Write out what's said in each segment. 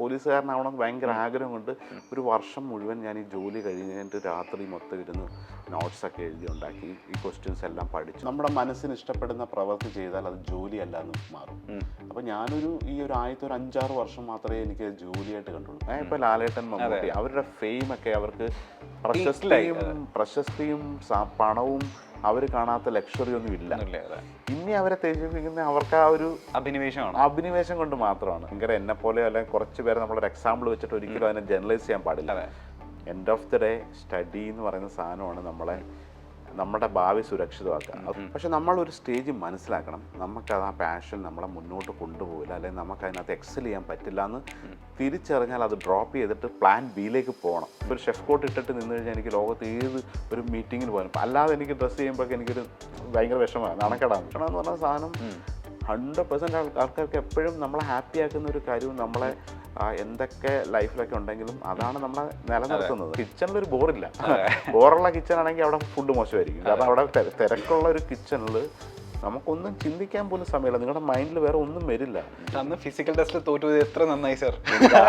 പോലീസുകാരനാവണമെന്ന് ഭയങ്കര ആഗ്രഹം കൊണ്ട് ഒരു വർഷം മുഴുവൻ ഞാൻ ഈ ജോലി കഴിഞ്ഞിട്ട് രാത്രി മൊത്തം ഇരുന്ന് നോട്ട്സൊക്കെ എഴുതി ഉണ്ടാക്കി ഈ ക്വസ്റ്റ്യൻസ് എല്ലാം പഠിച്ചു. നമ്മുടെ മനസ്സിന് ഇഷ്ടപ്പെടുന്ന പ്രവൃത്തി ചെയ്താൽ അത് ജോലിയല്ല എന്ന് മാറും. അപ്പോൾ ഞാനൊരു ഈ ഒരു ആദ്യത്തെ ഒരു 5-6 വർഷം മാത്രമേ എനിക്ക് ജോലിയായിട്ട് കണ്ടുള്ളൂ. ഇപ്പോൾ ലാലേട്ടൻ, മമ്മൂട്ടി അവരുടെ ഫെയിമൊക്കെ അവർക്ക് പ്രശസ്തിയും പണവും അവർ കാണാത്ത ലക്ഷറി ഒന്നും ഇല്ല. ഇനി അവരെ തെളിയിപ്പിക്കുന്ന അവർക്ക് ആ ഒരു അഭിനിവേശം കൊണ്ട് മാത്രമാണ്. ഭയങ്കര എന്നെ പോലെ അല്ലെങ്കിൽ കുറച്ച് പേരെ നമ്മളൊരു എക്സാമ്പിൾ വെച്ചിട്ട് ഒരിക്കലും അതിനെ ജനറലൈസ് ചെയ്യാൻ പാടില്ല. End of the day study എന്ന് പറയുന്ന സാധനമാണ് നമ്മുടെ ഭാവി സുരക്ഷിതമാക്കുക. പക്ഷെ നമ്മളൊരു സ്റ്റേജ് മനസ്സിലാക്കണം, നമുക്കത് ആ പാഷൻ നമ്മളെ മുന്നോട്ട് കൊണ്ടുപോകില്ല, അല്ലെങ്കിൽ നമുക്ക് അതിനകത്ത് എക്സൽ ചെയ്യാൻ പറ്റില്ല എന്ന് തിരിച്ചറിഞ്ഞാൽ അത് ഡ്രോപ്പ് ചെയ്തിട്ട് പ്ലാൻ ബിയിലേക്ക് പോകണം. ഇപ്പോൾ ഒരു ഷെഫ് കോട്ട് ഇട്ടിട്ട് നിന്ന് കഴിഞ്ഞാൽ എനിക്ക് ലോകത്ത് ഏത് ഒരു മീറ്റിങ്ങിന് പോകാനും, അല്ലാതെ എനിക്ക് ഡ്രസ്സ് ചെയ്യുമ്പോഴൊക്കെ എനിക്കൊരു ഭയങ്കര വിഷമമാണ്, നടക്കടാണ്. കാരണം എന്ന് പറഞ്ഞ സാധനം 100% ആൾക്കാർക്ക് എപ്പോഴും നമ്മളെ ഹാപ്പി ആക്കുന്ന ഒരു കാര്യവും നമ്മളെ എന്തൊക്കെ ലൈഫിലൊക്കെ ഉണ്ടെങ്കിലും അതാണ് നമ്മളെ നിലനിർത്തുന്നത്. കിച്ചണിലൊരു ബോറില്ല. ബോറുള്ള കിച്ചൺ ആണെങ്കിൽ അവിടെ ഫുഡ് മോശമായിരിക്കും. കാരണം അവിടെ തിരക്കുള്ള ഒരു കിച്ചണിൽ നമുക്കൊന്നും ചിന്തിക്കാൻ പോലും സമയമില്ല. നിങ്ങളുടെ മൈൻഡിൽ വേറെ ഒന്നും വരില്ല. അന്ന് ഫിസിക്കൽ ടെസ്റ്റ് തോറ്റത് എത്ര നന്നായി സർ.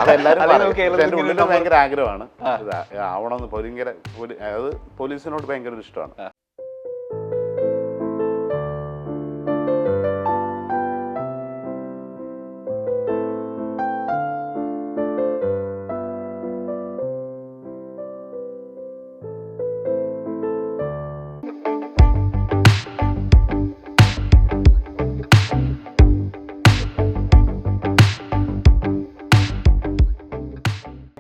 അതെല്ലാവരും എൻ്റെ ഉള്ളിൽ ഭയങ്കര ആഗ്രഹമാണ് ആവണമെന്ന്. ഭയങ്കര അത് പോലീസിനോട് ഭയങ്കര ഒരു ഇഷ്ടമാണ്.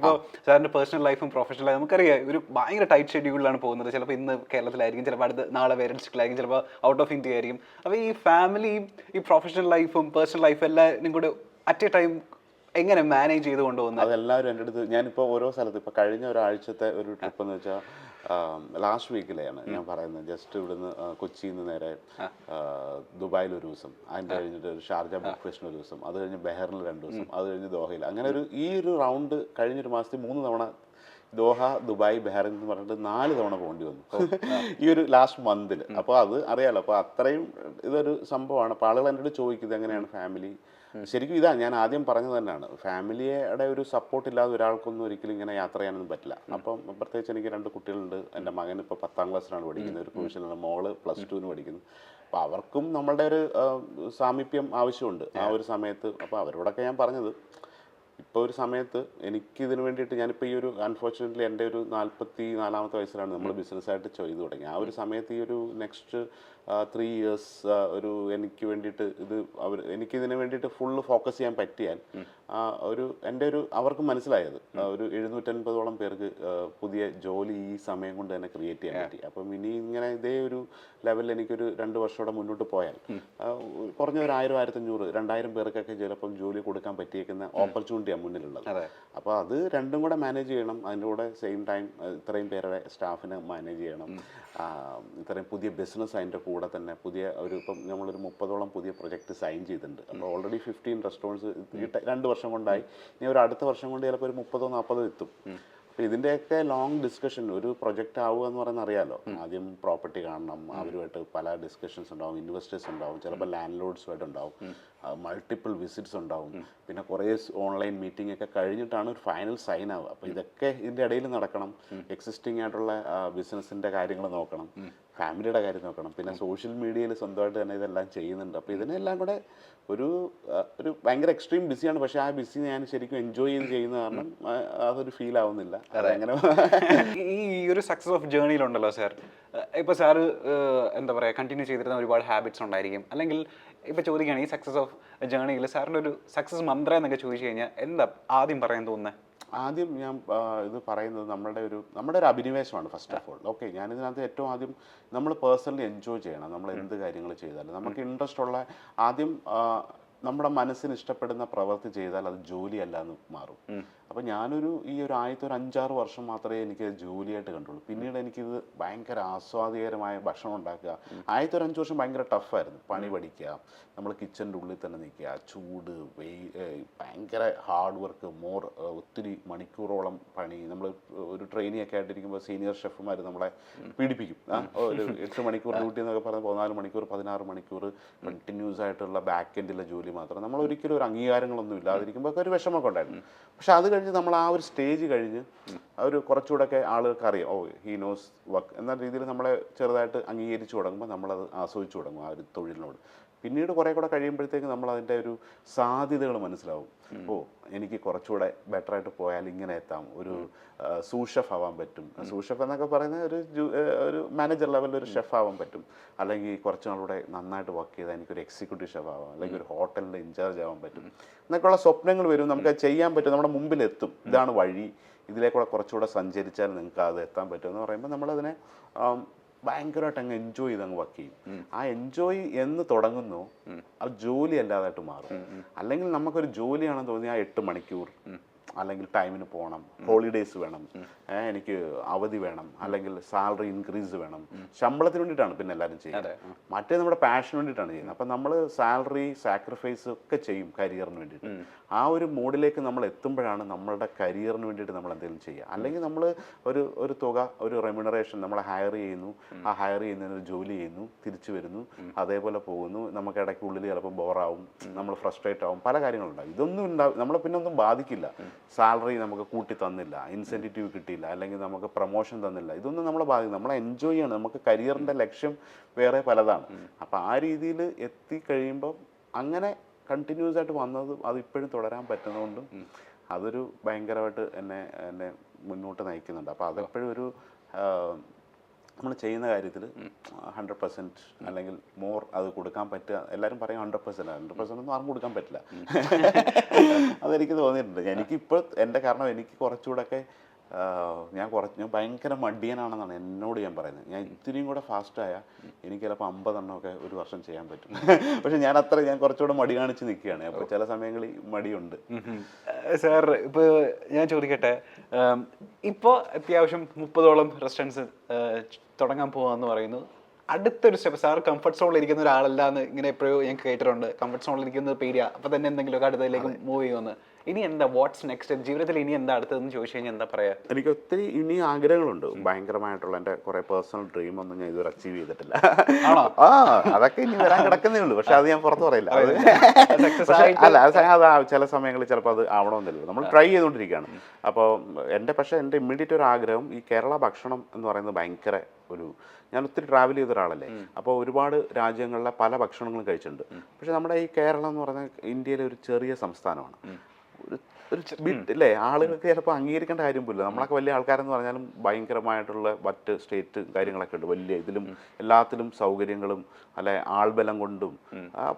ഇപ്പോൾ സാറിൻ്റെ പേഴ്സണൽ ലൈഫും പ്രൊഫഷണൽ ലൈഫും നമുക്കറിയാം ഒരു ഭയങ്കര ടൈറ്റ് ഷെഡ്യൂളിലാണ് പോകുന്നത്. ചിലപ്പോൾ ഇന്ന് കേരളത്തിലായിരിക്കും, ചിലപ്പോൾ അടുത്ത് നാളെ വേറെ ഡിസ്ട്രിക്റ്റിലായിരിക്കും, ചിലപ്പോൾ ഔട്ട് ഓഫ് ഇന്ത്യ ആയിരിക്കും. അപ്പോൾ ഈ ഫാമിലിയും ഈ പ്രൊഫഷണൽ ലൈഫും പേഴ്സണൽ ലൈഫും എല്ലാവരും കൂടെ അറ്റ് എ ടൈം എങ്ങനെ മാനേജ് ചെയ്ത് കൊണ്ടുപോകുന്നത്? അതെല്ലാവരും എൻ്റെ അടുത്ത്, ഞാനിപ്പോൾ ഓരോ സ്ഥലത്ത് ഇപ്പോൾ കഴിഞ്ഞ ഒരാഴ്ചത്തെ ഒരു ട്രിപ്പ് എന്ന് വെച്ചാൽ ലാസ്റ്റ് വീക്കിലെയാണ് ഞാൻ പറയുന്നത്. ജസ്റ്റ് ഇവിടുന്ന് കൊച്ചിയിൽ നിന്ന് നേരെ ദുബായിൽ ഒരു ദിവസം, അതിൻ്റെ കഴിഞ്ഞിട്ട് ഒരു ഷാർജ ബുക്ക് ഫെസ്റ്റിന് ഒരു ദിവസം, അത് കഴിഞ്ഞ് ബെഹറിനിൽ 2 ദിവസം, അത് കഴിഞ്ഞ് ദോഹയിൽ. അങ്ങനെ ഈ ഒരു റൗണ്ട് കഴിഞ്ഞൊരു മാസത്തിൽ 3 തവണ ദോഹ, ദുബായ്, ബെഹറിൻ എന്ന് പറഞ്ഞിട്ട് 4 തവണ പോകേണ്ടി വന്നു ഈ ഒരു ലാസ്റ്റ് മന്തിൽ. അപ്പോൾ അത് അറിയാലോ, അപ്പോൾ അത്രയും ഇതൊരു സംഭവമാണ്. അപ്പോൾ ആളുകൾ എൻ്റെ അടുത്ത് ചോദിക്കുന്നത് എങ്ങനെയാണ് ഫാമിലി. ശരിക്കും ഇതാ ഞാൻ ആദ്യം പറഞ്ഞത് തന്നെയാണ്, ഫാമിലിയുടെ ഒരു സപ്പോർട്ട് ഇല്ലാതെ ഒരാൾക്കൊന്നും ഒരിക്കലും ഇങ്ങനെ യാത്ര ചെയ്യാനൊന്നും പറ്റില്ല. അപ്പം പ്രത്യേകിച്ച് എനിക്ക് 2 കുട്ടികളുണ്ട്. എൻ്റെ മകൻ ഇപ്പോൾ 10ാം ക്ലാസ്സിലാണ് പഠിക്കുന്നത്, ഒരു പ്രൊഫഷണൽ, മോള് +2 പഠിക്കുന്നു. അപ്പോൾ അവർക്കും നമ്മളുടെ ഒരു സാമീപ്യം ആവശ്യമുണ്ട് ആ ഒരു സമയത്ത്. അപ്പോൾ അവരോടൊക്കെ ഞാൻ പറഞ്ഞത്, ഇപ്പോൾ ഒരു സമയത്ത് എനിക്കിതിന് വേണ്ടിയിട്ട് ഞാനിപ്പോൾ ഈ ഒരു അൺഫോർച്ചുനേറ്റ്ലി എൻ്റെ ഒരു 44ാമത്തെ വയസ്സിലാണ് നമ്മൾ ബിസിനസ്സായിട്ട് ചെയ്തു തുടങ്ങി. ആ ഒരു സമയത്ത് ഈ ഒരു നെക്സ്റ്റ് 3 years ഒരു എനിക്ക് വേണ്ടിയിട്ട് എനിക്കിതിന് വേണ്ടിയിട്ട് ഫുള്ള് ഫോക്കസ് ചെയ്യാൻ പറ്റിയാൽ എൻ്റെ ഒരു അവർക്ക് മനസ്സിലായത് ഒരു 750ഓളം പേർക്ക് പുതിയ ജോലി ഈ സമയം കൊണ്ട് തന്നെ ക്രിയേറ്റ് ചെയ്യാൻ പറ്റി. അപ്പം ഇനി ഇങ്ങനെ ഇതേ ഒരു ലെവലിൽ എനിക്കൊരു 2 വർഷത്തോടെ മുന്നോട്ട് പോയാൽ കുറഞ്ഞ ഒരു 1000, 1500, 2000 പേർക്കൊക്കെ ചിലപ്പം ജോലി കൊടുക്കാൻ പറ്റിയേക്കുന്ന ഓപ്പർച്യൂണിറ്റിയാണ് മുന്നിലുള്ളത്. അപ്പോൾ അത് രണ്ടും കൂടെ മാനേജ് ചെയ്യണം. അതിൻ്റെ കൂടെ സെയിം ടൈം ഇത്രയും പേരുടെ സ്റ്റാഫിനെ മാനേജ് ചെയ്യണം. ഇത്രയും പുതിയ ബിസിനസ് അതിൻ്റെ കൂടെ തന്നെ ഇപ്പം നമ്മളൊരു 30ഓളം പുതിയ പ്രൊജക്റ്റ് സൈൻ ചെയ്തിട്ടുണ്ട്. അപ്പോൾ ഓൾറെഡി 15 റെസ്റ്റോറൻറ്റ്സ് 2 വർഷം കൊണ്ടായി. ഇനി ഒരു അടുത്ത വർഷം കൊണ്ട് ചിലപ്പോൾ ഒരു 30-40 എത്തും. അപ്പോൾ ഇതിൻ്റെയൊക്കെ ലോങ് ഡിസ്കഷൻ, ഒരു പ്രൊജക്റ്റ് ആവുക എന്ന് പറയുന്നത് അറിയാമല്ലോ, ആദ്യം പ്രോപ്പർട്ടി കാണണം, അവരുമായിട്ട് പല ഡിസ്കഷൻസ് ഉണ്ടാവും, ഇൻവെസ്റ്റേഴ്സ് ഉണ്ടാവും, ചിലപ്പോൾ ലാൻഡ് ലോഡ്സുമായിട്ട് ഉണ്ടാവും, മൾട്ടിപ്പിൾ വിസിറ്റ്സ് ഉണ്ടാവും, പിന്നെ കുറേ ഓൺലൈൻ മീറ്റിംഗ് ഒക്കെ കഴിഞ്ഞിട്ടാണ് ഒരു ഫൈനൽ സൈൻ ആവുക. അപ്പോൾ ഇതൊക്കെ ഇതിൻ്റെ ഇടയിൽ നടക്കണം. എക്സിസ്റ്റിംഗ് ആയിട്ടുള്ള ബിസിനസ്സിൻ്റെ കാര്യങ്ങൾ നോക്കണം, ഫാമിലിയുടെ കാര്യം നോക്കണം, പിന്നെ സോഷ്യൽ മീഡിയയിൽ സ്വന്തമായിട്ട് തന്നെ ഇതെല്ലാം ചെയ്യുന്നുണ്ട്. അപ്പോൾ ഇതിനെല്ലാം കൂടെ ഒരു ഭയങ്കര എക്സ്ട്രീം ബിസിയാണ്. പക്ഷേ ആ ബിസി ഞാൻ ശരിക്കും എൻജോയ് ചെയ്ത് ചെയ്യുന്ന കാരണം അതൊരു ഫീൽ ആവുന്നില്ല. അതെങ്ങനെ ഈ ഒരു സക്സസ് ഓഫ് ജേർണിയിലുണ്ടല്ലോ സാർ, ഇപ്പോൾ സാറ് എന്താ പറയുക, കണ്ടിന്യൂ ചെയ്തിരുന്ന ഒരുപാട് ഹാബിറ്റ്സ് ഉണ്ടായിരിക്കും. അല്ലെങ്കിൽ ഇപ്പോൾ ചോദിക്കുകയാണ് ഈ സക്സസ് ഓഫ് ജേർണിയിൽ സാറിൻ്റെ ഒരു സക്സസ് മന്ത്രം എന്നൊക്കെ ചോദിച്ചു കഴിഞ്ഞാൽ എന്താ ആദ്യം പറയാൻ തോന്നുന്നത്? ആദ്യം ഞാൻ ഇത് പറയുന്നത് നമ്മുടെ ഒരു അഭിനിവേശമാണ് ഫസ്റ്റ് ഓഫ് ഓൾ. ഓക്കെ, ഞാനിതിനകത്ത് ഏറ്റവും ആദ്യം നമ്മൾ പേഴ്സണലി എൻജോയ് ചെയ്യണം. നമ്മൾ എന്ത് കാര്യങ്ങൾ ചെയ്താലും നമുക്ക് ഇൻട്രസ്റ്റ് ഉള്ള, ആദ്യം നമ്മുടെ മനസ്സിന് ഇഷ്ടപ്പെടുന്ന പ്രവൃത്തി ചെയ്താൽ അത് ജോലിയല്ല എന്ന് മാറും. അപ്പം ഈ ഒരു ആദ്യത്തെ ഒരു 5-6 വർഷം മാത്രമേ എനിക്ക് ജോലിയായിട്ട് കണ്ടുള്ളൂ. പിന്നീട് എനിക്കിത് ഭയങ്കര ആസ്വാദികരമായ ഭക്ഷണം ഉണ്ടാക്കുക. ആദ്യത്തെ ഒരു 5 വർഷം ഭയങ്കര ടഫായിരുന്നു. പണി പഠിക്കുക, നമ്മൾ കിച്ചൻ്റെ ഉള്ളിൽ തന്നെ നിൽക്കുക, ചൂട്, ഭയങ്കര ഹാർഡ് വർക്ക്, ഒത്തിരി മണിക്കൂറോളം പണി. നമ്മൾ ഒരു ട്രെയിനിങ് ഒക്കെ ആയിട്ടിരിക്കുമ്പോൾ സീനിയർ ഷെഫുമാർ നമ്മളെ പീഡിപ്പിക്കും. ഒരു 8 മണിക്കൂർ ഡ്യൂട്ടി എന്നൊക്കെ പറഞ്ഞ് 14 മണിക്കൂർ 16 മണിക്കൂർ കണ്ടിന്യൂസ് ആയിട്ടുള്ള ബാക്ക് എൻഡിലെ ജോലി, വേണ്ടി മാത്രം നമ്മൾ ഒരിക്കലും ഒരു അംഗീകാരങ്ങളൊന്നും ഇല്ലാതിരിക്കുമ്പോൾ ഒക്കെ ഒരു വിഷമമൊക്കെ ഉണ്ടായിരുന്നു. പക്ഷെ അത് കഴിഞ്ഞ് നമ്മൾ ആ ഒരു സ്റ്റേജ് കഴിഞ്ഞ് ഒരു കുറച്ചുകൂടെയൊക്കെ ആളുകൾക്ക് അറിയാം, ഓ ഹീ നോസ് വർക്ക് എന്ന രീതിയിൽ നമ്മളെ ചെറുതായിട്ട് അംഗീകരിച്ചു തുടങ്ങുമ്പോൾ നമ്മളത് ആസ്വദിച്ചു തുടങ്ങും ആ ഒരു തൊഴിലിനോട്. പിന്നീട് കുറേ കൂടെ കഴിയുമ്പോഴത്തേക്ക് നമ്മൾ അതിൻ്റെ ഒരു സാധ്യതകൾ മനസ്സിലാവും. ഓ എനിക്ക് കുറച്ചുകൂടെ ബെറ്ററായിട്ട് പോയാൽ ഇങ്ങനെ എത്താം, ഒരു സൂഷെഫ് ആവാൻ പറ്റും. സൂഷെഫ് എന്നൊക്കെ പറയുന്നത് ഒരു മാനേജർ ലെവലിൽ ഒരു ഷെഫ് ആവാൻ പറ്റും. അല്ലെങ്കിൽ കുറച്ച് നാളൂടെ നന്നായിട്ട് വർക്ക് ചെയ്താൽ എനിക്കൊരു എക്സിക്യൂട്ടീവ് ഷെഫ് ആവാം, അല്ലെങ്കിൽ ഒരു ഹോട്ടലിൻ്റെ ഇൻചാർജ് ആവാൻ പറ്റും എന്നൊക്കെയുള്ള സ്വപ്നങ്ങൾ വരും. നമുക്ക് അത് ചെയ്യാൻ പറ്റും, നമ്മുടെ മുമ്പിൽ എത്തും. ഇതാണ് വഴി, ഇതിലേക്കൂടെ കുറച്ചുകൂടെ സഞ്ചരിച്ചാൽ നിങ്ങൾക്ക് അത് എത്താൻ പറ്റും എന്ന് പറയുമ്പോൾ നമ്മളതിനെ ഭയങ്കരമായിട്ട് അങ്ങ് എൻജോയ് ചെയ്ത് അങ്ങ് വർക്ക് ചെയ്യും. ആ എൻജോയ് എന്ന് തുടങ്ങുന്നു അത് ജോലി അല്ലാതായിട്ട് മാറും. അല്ലെങ്കിൽ നമുക്കൊരു ജോലിയാണെന്ന് തോന്നി ആ 8 മണിക്കൂർ അല്ലെങ്കിൽ ടൈമിന് പോകണം, ഹോളിഡേയ്സ് വേണം, എനിക്ക് അവധി വേണം, അല്ലെങ്കിൽ സാലറി ഇൻക്രീസ് വേണം, ശമ്പളത്തിന് വേണ്ടിയിട്ടാണ് പിന്നെ എല്ലാവരും ചെയ്യുന്നത്. മറ്റേ നമ്മുടെ പാഷന് വേണ്ടിയിട്ടാണ് ചെയ്യുന്നത്. അപ്പം നമ്മൾ സാലറി സാക്രിഫൈസ് ഒക്കെ ചെയ്യും കരിയറിന് വേണ്ടിയിട്ട്. ആ ഒരു മോഡിലേക്ക് നമ്മൾ എത്തുമ്പോഴാണ് നമ്മളുടെ കരിയറിന് വേണ്ടിയിട്ട് നമ്മൾ എന്തെങ്കിലും ചെയ്യുക. അല്ലെങ്കിൽ നമ്മൾ ഒരു തുക, ഒരു റെമ്യൂണറേഷൻ നമ്മളെ ഹയർ ചെയ്യുന്നു, ആ ഹയർ ചെയ്യുന്നതിന് ഒരു ജോലി ചെയ്യുന്നു, തിരിച്ചു വരുന്നു, അതേപോലെ പോകുന്നു, നമുക്ക് ഇടയ്ക്കുള്ളിൽ ചിലപ്പോൾ ബോറാവും, നമ്മൾ ഫ്രസ്ട്രേറ്റ് ആവും, പല കാര്യങ്ങളുണ്ടാവും. ഇതൊന്നും നമ്മളെ പിന്നെ ഒന്നും ബാധിക്കില്ല. സാലറി നമുക്ക് കൂട്ടി തന്നില്ല, ഇൻസെൻറ്റീവ് കിട്ടിയില്ല, അല്ലെങ്കിൽ നമുക്ക് പ്രൊമോഷൻ തന്നില്ല, ഇതൊന്നും നമ്മളെ ബാധിക്കും. നമ്മളെ എൻജോയ് ചെയ്യണം. നമുക്ക് കരിയറിൻ്റെ ലക്ഷ്യം വേറെ പലതാണ്. അപ്പോൾ ആ രീതിയിൽ എത്തിക്കഴിയുമ്പോൾ അങ്ങനെ കണ്ടിന്യൂസ് ആയിട്ട് വന്നത് അത് ഇപ്പോഴും തുടരാൻ പറ്റുന്നതുകൊണ്ടും അതൊരു ഭയങ്കരമായിട്ട് എന്നെ മുന്നോട്ട് നയിക്കുന്നുണ്ട്. അപ്പോൾ അതെപ്പോഴും ഒരു നമ്മൾ ചെയ്യുന്ന കാര്യത്തിൽ 100% അല്ലെങ്കിൽ മോർ അത് കൊടുക്കാൻ പറ്റുക. എല്ലാവരും പറയും 100% ഒന്നും ആർക്കും കൊടുക്കാൻ പറ്റില്ല. അതെനിക്ക് തോന്നിയിട്ടുണ്ട്. എനിക്കിപ്പോൾ കാരണം എനിക്ക് കുറച്ചുകൂടെയൊക്കെ ഞാൻ ഭയങ്കര മടിയനാണെന്നാണ് എന്നോട് ഞാൻ പറയുന്നത്. ഞാൻ ഇത്തിരിയും കൂടെ ഫാസ്റ്റായാൽ എനിക്ക് ചിലപ്പോൾ 50 എണ്ണമൊക്കെ ഒരു വർഷം ചെയ്യാൻ പറ്റും. പക്ഷെ ഞാൻ കുറച്ചുകൂടെ മടി കാണിച്ച് നിൽക്കുകയാണ്. അപ്പോൾ ചില സമയങ്ങളിൽ മടിയുണ്ട്. സാർ ഇപ്പോൾ ഞാൻ ചോദിക്കട്ടെ, ഇപ്പോൾ അത്യാവശ്യം 30ഓളം റെസ്റ്റോറൻറ്റ്സ് തുടങ്ങാൻ പോകാമെന്ന് പറയുന്നു. അടുത്തൊരു സ്റ്റെപ്പ്, സാർ കംഫർട്ട് സോണിൽ ഇരിക്കുന്ന ഒരാളല്ല എന്ന് ഇങ്ങനെ എപ്പോഴും ഞാൻ കേട്ടിട്ടുണ്ട്. കംഫർട്ട് സോണിൽ ഇരിക്കുന്നത് പേടിയാ, അപ്പോൾ തന്നെ എന്തെങ്കിലുമൊക്കെ അടുത്തതിലേക്ക് മൂവ് ചെയ്യുമെന്ന്. ഇനി എന്താ, വാട്ട്സ് നെക്സ്റ്റ് ജീവിതത്തിൽ ഇനി എന്താ അടുത്തതെന്ന് ചോദിച്ചു കഴിഞ്ഞാൽ എന്താ പറയാ? എനിക്ക് ഒത്തിരി ഇനി ആഗ്രഹങ്ങളുണ്ട്, ഭയങ്കരമായിട്ടുള്ള എൻ്റെ കുറേ പേഴ്സണൽ ഡ്രീം ഒന്നും ഞാൻ ഇതുവരെ അച്ചീവ് ചെയ്തിട്ടില്ല. അതൊക്കെ ഇനി വരാൻ കിടക്കുന്നേ ഉള്ളൂ. പക്ഷെ അത് ഞാൻ പുറത്ത് പറയില്ല. അത് ചില സമയങ്ങളിൽ ചിലപ്പോൾ അത് ആവണമെന്നില്ല, നമ്മൾ ട്രൈ ചെയ്തുകൊണ്ടിരിക്കുകയാണ്. അപ്പോൾ എൻ്റെ ഇമ്മീഡിയറ്റ് ഒരു ആഗ്രഹം, ഈ കേരള ഭക്ഷണം എന്ന് പറയുന്നത് ഭയങ്കര ഞാൻ ഒത്തിരി ട്രാവൽ ചെയ്ത ഒരാളല്ലേ. അപ്പോൾ ഒരുപാട് രാജ്യങ്ങളിലെ പല ഭക്ഷണങ്ങളും കഴിച്ചിട്ടുണ്ട്. പക്ഷെ നമ്മുടെ ഈ കേരളം എന്ന് പറഞ്ഞാൽ ഇന്ത്യയിലെ ഒരു ചെറിയ സംസ്ഥാനമാണ്. ഒരു ബിറ്റ് അല്ലേ, ആളുകൾക്ക് ചിലപ്പോൾ അംഗീകരിക്കേണ്ട കാര്യം പോലും. നമ്മളൊക്കെ വലിയ ആൾക്കാരെന്ന് പറഞ്ഞാലും ഭയങ്കരമായിട്ടുള്ള മറ്റ് സ്റ്റേറ്റ് കാര്യങ്ങളൊക്കെ ഉണ്ട്, വലിയ ഇതിലും എല്ലാത്തിലും സൗകര്യങ്ങളും അല്ലെ ആൾബലം കൊണ്ടും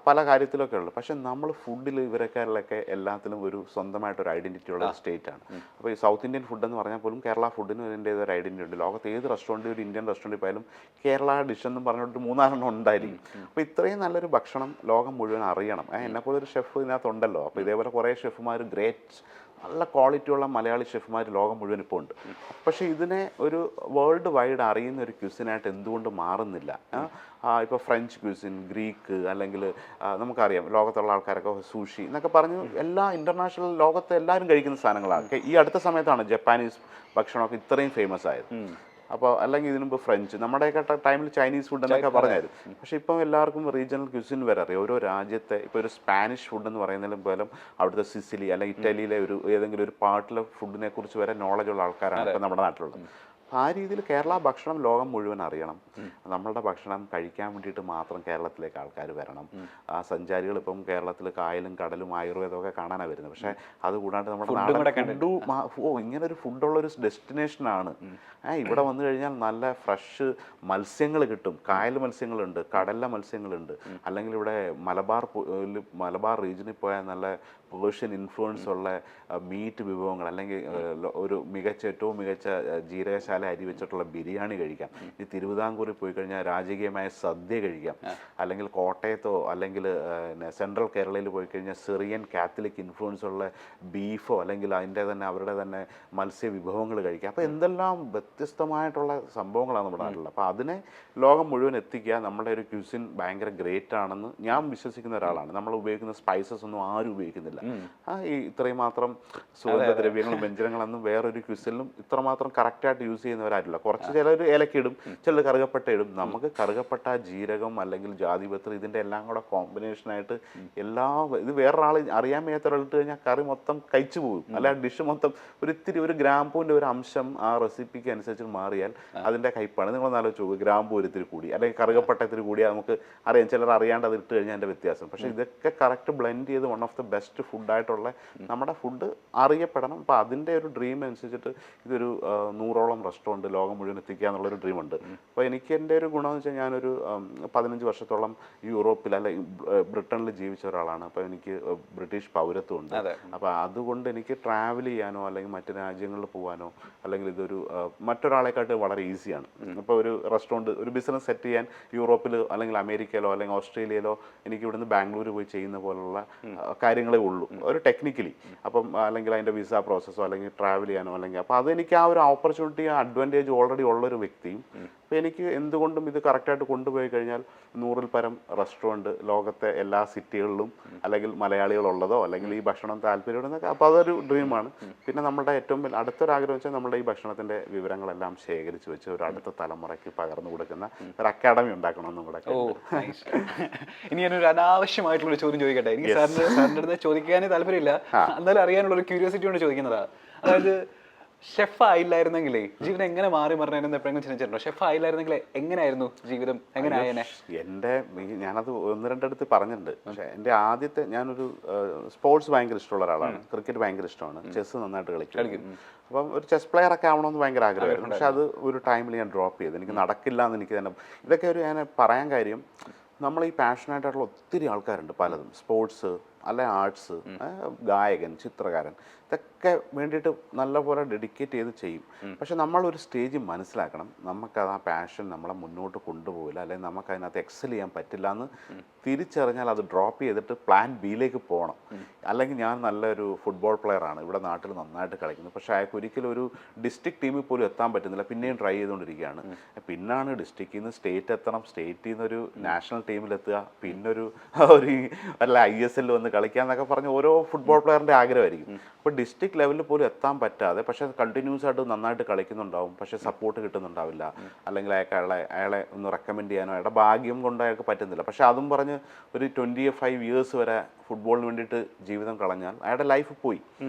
പല കാര്യത്തിലൊക്കെ ഉള്ളു. പക്ഷെ നമ്മൾ ഫുഡിൽ ഇവരെക്കാരിലൊക്കെ എല്ലാത്തിലും ഒരു സ്വന്തമായിട്ടൊരു ഐഡൻറ്റിറ്റി ഉള്ള ഒരു സ്റ്റേറ്റാണ്. അപ്പോൾ ഈ സൗത്ത് ഇന്ത്യൻ ഫുഡ് എന്ന് പറഞ്ഞാൽ പോലും കേരള ഫുഡിന് അതിൻ്റേതൊരു ഐഡൻറ്റിറ്റി ഉണ്ട്. ലോകത്ത് ഏത് റെസ്റ്റോറൻറ്റ്, ഒരു ഇന്ത്യൻ റെസ്റ്റോറൻറ്റിൽ പോയാലും കേരള ഡിഷ് എന്ന് പറഞ്ഞിട്ട് 3-4 ഉണ്ടായിരിക്കും. അപ്പോൾ ഇത്രയും നല്ലൊരു ഭക്ഷണം ലോകം മുഴുവൻ അറിയണം. എന്നെപ്പോലെ ഒരു ഷെഫ് ഇതിനകത്തുണ്ടല്ലോ. അപ്പോൾ ഇതേപോലെ കുറേ ഷെഫുമാർ, ഗ്രേറ്റ് നല്ല ക്വാളിറ്റിയുള്ള മലയാളി ഷെഫുമാർ ലോകം മുഴുവൻ ഇപ്പോൾ ഉണ്ട്. പക്ഷേ ഇതിനെ ഒരു വേൾഡ് വൈഡ് അറിയുന്ന ഒരു ക്യൂസിനായിട്ട് എന്തുകൊണ്ട് മാറുന്നില്ല? ഇപ്പോൾ ഫ്രഞ്ച് ക്യൂസിൻ, ഗ്രീക്ക്, അല്ലെങ്കിൽ നമുക്കറിയാം ലോകത്തുള്ള ആൾക്കാരൊക്കെ സൂഷി എന്നൊക്കെ പറഞ്ഞ് എല്ലാ ഇൻ്റർനാഷണൽ ലോകത്ത് എല്ലാവരും കഴിക്കുന്ന സാധനങ്ങളാണ്. ഈ അടുത്ത സമയത്താണ് ജപ്പാനീസ് ഭക്ഷണമൊക്കെ ഇത്രയും ഫേമസ് ആയത്. അപ്പോൾ അല്ലെങ്കിൽ ഇതിനു മുമ്പ് ഫ്രഞ്ച്, നമ്മുടെയൊക്കെ ടൈമിൽ ചൈനീസ് ഫുഡ് എന്നൊക്കെ പറഞ്ഞായിരുന്നു. പക്ഷേ ഇപ്പം എല്ലാവർക്കും റീജിയണൽ ക്യൂസിൻ വരെ അറിയാം. ഓരോ രാജ്യത്തെ ഇപ്പോൾ ഒരു സ്പാനിഷ് ഫുഡ് എന്ന് പറയുന്നതിലും പോലും അവിടുത്തെ സിസിലി അല്ലെങ്കിൽ ഇറ്റലിയിലെ ഏതെങ്കിലും ഒരു പാർട്ടിലെ ഫുഡിനെ കുറിച്ച് വരെ നോളജുള്ള ആൾക്കാരാണ് ഇപ്പം നമ്മുടെ നാട്ടിലുള്ളത്. ആ രീതിയിൽ കേരള ഭക്ഷണം ലോകം മുഴുവൻ അറിയണം. നമ്മളുടെ ഭക്ഷണം കഴിക്കാൻ വേണ്ടിയിട്ട് മാത്രം കേരളത്തിലേക്ക് ആൾക്കാർ വരണം. ആ സഞ്ചാരികൾ ഇപ്പം കേരളത്തിൽ കായലും കടലും ആയുർവേദമൊക്കെ കാണാനാണ് വരുന്നത്. പക്ഷേ അതുകൂടാണ്ട് നമ്മുടെ നാട് ഇങ്ങനൊരു ഫുഡുള്ളൊരു ഡെസ്റ്റിനേഷനാണ്. ഇവിടെ വന്നു കഴിഞ്ഞാൽ നല്ല ഫ്രഷ് മത്സ്യങ്ങൾ കിട്ടും. കായൽ മത്സ്യങ്ങളുണ്ട്, കടലിലെ മത്സ്യങ്ങളുണ്ട്. അല്ലെങ്കിൽ ഇവിടെ മലബാർ റീജിയനിൽ പോയാൽ നല്ല പേർഷ്യൻ ഇൻഫ്ലുവൻസ് ഉള്ള മീറ്റ് വിഭവങ്ങൾ, അല്ലെങ്കിൽ ഏറ്റവും മികച്ച ജീരകശാല അരി വെച്ചിട്ടുള്ള ബിരിയാണി കഴിക്കാം. ഈ തിരുവിതാംകൂറിൽ പോയി കഴിഞ്ഞാൽ രാജകീയമായ സദ്യ കഴിക്കാം. അല്ലെങ്കിൽ കോട്ടയത്തോ അല്ലെങ്കിൽ സെൻട്രൽ കേരളയിൽ പോയി കഴിഞ്ഞാൽ സിറിയൻ കാത്തലിക് ഇൻഫ്ലുവൻസ് ഉള്ള ബീഫോ അല്ലെങ്കിൽ അവരുടെ തന്നെ മത്സ്യ വിഭവങ്ങൾ കഴിക്കാം. അപ്പോൾ എന്തെല്ലാം വ്യത്യസ്തമായിട്ടുള്ള സംഭവങ്ങളാണ് നമ്മുടെ നാട്ടിൽ. അപ്പോൾ അതിനെ ലോകം മുഴുവൻ എത്തിക്കുക. നമ്മുടെ ഒരു ക്യൂസിൻ ഭയങ്കര ഗ്രേറ്റ് ആണെന്ന് ഞാൻ വിശ്വസിക്കുന്ന ഒരാളാണ്. നമ്മൾ ഉപയോഗിക്കുന്ന സ്പൈസസ് ഒന്നും ആരും ഉപയോഗിക്കുന്നില്ല. ഈ ഇത്രയും മാത്രം സുഗന്ധദ്രവ്യങ്ങളും വ്യഞ്ജനങ്ങളൊന്നും വേറൊരു ക്വിസിലും ഇത്രമാത്രം കറക്റ്റായിട്ട് യൂസ് ചെയ്യുന്നവരായിട്ടില്ല. കുറച്ച് ചിലർ ഏലക്കിടും, ചിലർ കറുകപ്പട്ട ഇടും. നമുക്ക് കറുകപ്പട്ട, ജീരകം അല്ലെങ്കിൽ ജാതിപത്രി ഇതിൻ്റെ എല്ലാം കൂടെ കോമ്പിനേഷനായിട്ട് ഇത് വേറൊരാൾ അറിയാൻ വയ്യാത്ത ഒരാളിട്ട് കഴിഞ്ഞാൽ കറി മൊത്തം കഴിച്ചു പോകും. അല്ല ഡിഷ് മൊത്തം ഒരു ഗ്രാമ്പൂവിൻ്റെ ഒരു അംശം ആ റെസിപ്പിക്ക് അനുസരിച്ച് മാറിയാൽ അതിൻ്റെ കയ്പ്പാണ്. നിങ്ങളൊന്ന് ആലോചിച്ച് നോക്കുക, ഗ്രാമ്പൂ ഒരിത്തിരി കൂടി അല്ലെങ്കിൽ കറുകപ്പട്ട ഇത്തിരി കൂടി നമുക്ക് അറിയാം. ചിലർ അറിയാണ്ട് അത് ഇട്ട് കഴിഞ്ഞാൽ അതിൻ്റെ വ്യത്യാസം. പക്ഷേ ഇതൊക്കെ കറക്റ്റ് ബ്ലെൻഡ് ചെയ്ത് വൺ ഓഫ് ദ ബെസ്റ്റ് ഫുഡായിട്ടുള്ള നമ്മുടെ ഫുഡ് അറിയപ്പെടണം. അപ്പോൾ അതിൻ്റെ ഒരു ഡ്രീം അനുസരിച്ചിട്ട് ഇതൊരു 100ഓളം റെസ്റ്റോറൻറ്റ് ലോകം മുഴുവൻ എത്തിക്കുക എന്നുള്ളൊരു ഡ്രീമുണ്ട്. അപ്പോൾ എനിക്ക് എൻ്റെ ഒരു ഗുണമെന്ന് വെച്ചാൽ ഞാനൊരു 15 വർഷത്തോളം യൂറോപ്പിൽ അല്ല ബ്രിട്ടനിൽ ജീവിച്ച ഒരാളാണ്. അപ്പോൾ എനിക്ക് ബ്രിട്ടീഷ് പൗരത്വമുണ്ട്. അപ്പോൾ അതുകൊണ്ട് എനിക്ക് ട്രാവൽ ചെയ്യാനോ അല്ലെങ്കിൽ മറ്റ് രാജ്യങ്ങളിൽ പോകാനോ അല്ലെങ്കിൽ ഇതൊരു മറ്റൊരാളെക്കാട്ട് വളരെ ഈസിയാണ്. ഇപ്പോൾ ഒരു റെസ്റ്റോറൻറ്റ് ഒരു ബിസിനസ് സെറ്റ് ചെയ്യാൻ യൂറോപ്പിൽ അല്ലെങ്കിൽ അമേരിക്കയിലോ അല്ലെങ്കിൽ ഓസ്ട്രേലിയയിലോ എനിക്ക് ഇവിടുന്ന് ബാംഗ്ലൂർ പോയി ചെയ്യുന്ന പോലുള്ള കാര്യങ്ങളേ ഉള്ളൂ ഒരു ടെക്നിക്കലി. അപ്പം അല്ലെങ്കിൽ അതിൻ്റെ വിസ പ്രോസസ്സോ അല്ലെങ്കിൽ ട്രാവൽ ചെയ്യാനോ അല്ലെങ്കിൽ അപ്പോൾ അതെനിക്ക് ആ ഒരു ഓപ്പർച്യൂണിറ്റി അഡ്വാൻറ്റേജ് ഓൾറെഡി ഉള്ളൊരു വ്യക്തിയും. അപ്പോൾ എനിക്ക് എന്തുകൊണ്ടും ഇത് കറക്റ്റായിട്ട് കൊണ്ടുപോയി കഴിഞ്ഞാൽ 100ൽ പരം റെസ്റ്റോറൻറ്റ് ലോകത്തെ എല്ലാ സിറ്റികളിലും അല്ലെങ്കിൽ മലയാളികളുള്ളതോ അല്ലെങ്കിൽ ഈ ഭക്ഷണം താല്പര്യമുണ്ടെന്നൊക്കെ. അപ്പോൾ അതൊരു ഡ്രീമാണ്. പിന്നെ നമ്മുടെ ഏറ്റവും അടുത്തൊരാഗ്രഹം വെച്ചാൽ നമ്മുടെ ഈ ഭക്ഷണത്തിൻ്റെ വിവരങ്ങളെല്ലാം ശേഖരിച്ച് വെച്ച് ഒരു അടുത്ത തലമുറയ്ക്ക് പകർന്നു കൊടുക്കുന്ന ഒരു അക്കാഡമി ഉണ്ടാക്കണമെന്നും കൂടെ. ഇനി ഞാനൊരു അനാവശ്യമായിട്ടുള്ള ചോദ്യം ചോദിക്കട്ടെ. എനിക്ക് സാറിൻ്റെ അടുത്ത് ചോദിക്കാനേ താല്പര്യമില്ല, എന്നാലും അറിയാനുള്ള ഒരു ക്യൂരിയോസിറ്റി കൊണ്ട് ചോദിക്കുന്നതാണ്. അതായത് ഷെഫ് ആയില്ലായിരുന്നെങ്കിലേ ജീവിതം എങ്ങനെ മാറി മറിഞ്ഞായിരുന്നു എപ്പോഴെങ്കിലും ചിന്തിച്ചിട്ടുണ്ടോ? ഷെഫ് ആയില്ലായിരുന്നെങ്കിൽ എങ്ങനെയായിരുന്നു ജീവിതം, എങ്ങനെ ആയേനെ? ഞാനത് 1-2 അടുത്ത് പറഞ്ഞിട്ടുണ്ട്. പക്ഷേ എൻ്റെ ആദ്യത്തെ ഞാനൊരു സ്പോർട്സ് ഭയങ്കര ഇഷ്ടമുള്ള ഒരാളാണ്. ക്രിക്കറ്റ് ഭയങ്കര ഇഷ്ടമാണ്, ചെസ്സ് നന്നായിട്ട് കളിക്കും. അപ്പം ഒരു ചെസ് പ്ലെയർ ഒക്കെ ആവണമെന്ന് ഭയങ്കര ആഗ്രഹമായിരുന്നു. പക്ഷെ അത് ഒരു ടൈമിൽ ഞാൻ ഡ്രോപ്പ് ചെയ്തു. എനിക്ക് നടക്കില്ല എന്ന് എനിക്ക് തന്നെ ഇതൊക്കെ ഞാൻ പറയാൻ കാര്യം, നമ്മൾ ഈ പാഷനായിട്ടുള്ള ഒത്തിരി ആൾക്കാരുണ്ട് പലതും. സ്പോർട്സ് അല്ലെ ആർട്സ്, ഗായകൻ, ചിത്രകാരൻ, ഇതൊക്കെ വേണ്ടിയിട്ട് നല്ലപോലെ ഡെഡിക്കേറ്റ് ചെയ്ത് ചെയ്യും. പക്ഷെ നമ്മളൊരു സ്റ്റേജ് മനസ്സിലാക്കണം, നമുക്കത് ആ പാഷൻ നമ്മളെ മുന്നോട്ട് കൊണ്ടുപോകില്ല അല്ലെങ്കിൽ നമുക്കതിനകത്ത് എക്സൽ ചെയ്യാൻ പറ്റില്ല എന്ന് തിരിച്ചറിഞ്ഞാൽ അത് ഡ്രോപ്പ് ചെയ്തിട്ട് പ്ലാൻ ബിയിലേക്ക് പോകണം. അല്ലെങ്കിൽ ഞാൻ നല്ലൊരു ഫുട്ബോൾ പ്ലെയറാണ്, ഇവിടെ നാട്ടിൽ നന്നായിട്ട് കളിക്കുന്നത്, പക്ഷേ അയാൾക്ക് ഒരിക്കലും ഒരു ഡിസ്ട്രിക്ട് ടീമിൽ പോലും എത്താൻ പറ്റുന്നില്ല, പിന്നെയും ട്രൈ ചെയ്തുകൊണ്ടിരിക്കുകയാണ്. പിന്നാണ് ഡിസ്ട്രിക്റ്റിൽ നിന്ന് സ്റ്റേറ്റ് എത്തണം, സ്റ്റേറ്റിൽ നിന്നൊരു നാഷണൽ ടീമിലെത്തുക, പിന്നൊരു അല്ല ISL വന്ന് കളിക്കാന്നൊക്കെ പറഞ്ഞ് ഓരോ ഫുട്ബോൾ പ്ലെയറിൻ്റെ ആഗ്രഹമായിരിക്കും. അപ്പോൾ ഡിസ്ട്രിക്ട് ലെവലിൽ പോലും എത്താൻ പറ്റാതെ പക്ഷേ കണ്ടിന്യൂസ് ആയിട്ട് നന്നായിട്ട് കളിക്കുന്നുണ്ടാവും, പക്ഷേ സപ്പോർട്ട് കിട്ടുന്നുണ്ടാവില്ല, അല്ലെങ്കിൽ അയാളെ ഒന്ന് റെക്കമെൻഡ് ചെയ്യാനോ അയാളുടെ ഭാഗ്യം കൊണ്ട് അയാൾക്ക് പറ്റുന്നില്ല. പക്ഷേ അതും പറഞ്ഞ് ഒരു 25 ഇയേഴ്സ് വരെ ഫുട്ബോളിന് വേണ്ടിയിട്ട് ജീവിതം കളഞ്ഞാൽ അയാളുടെ ലൈഫ് പോയി.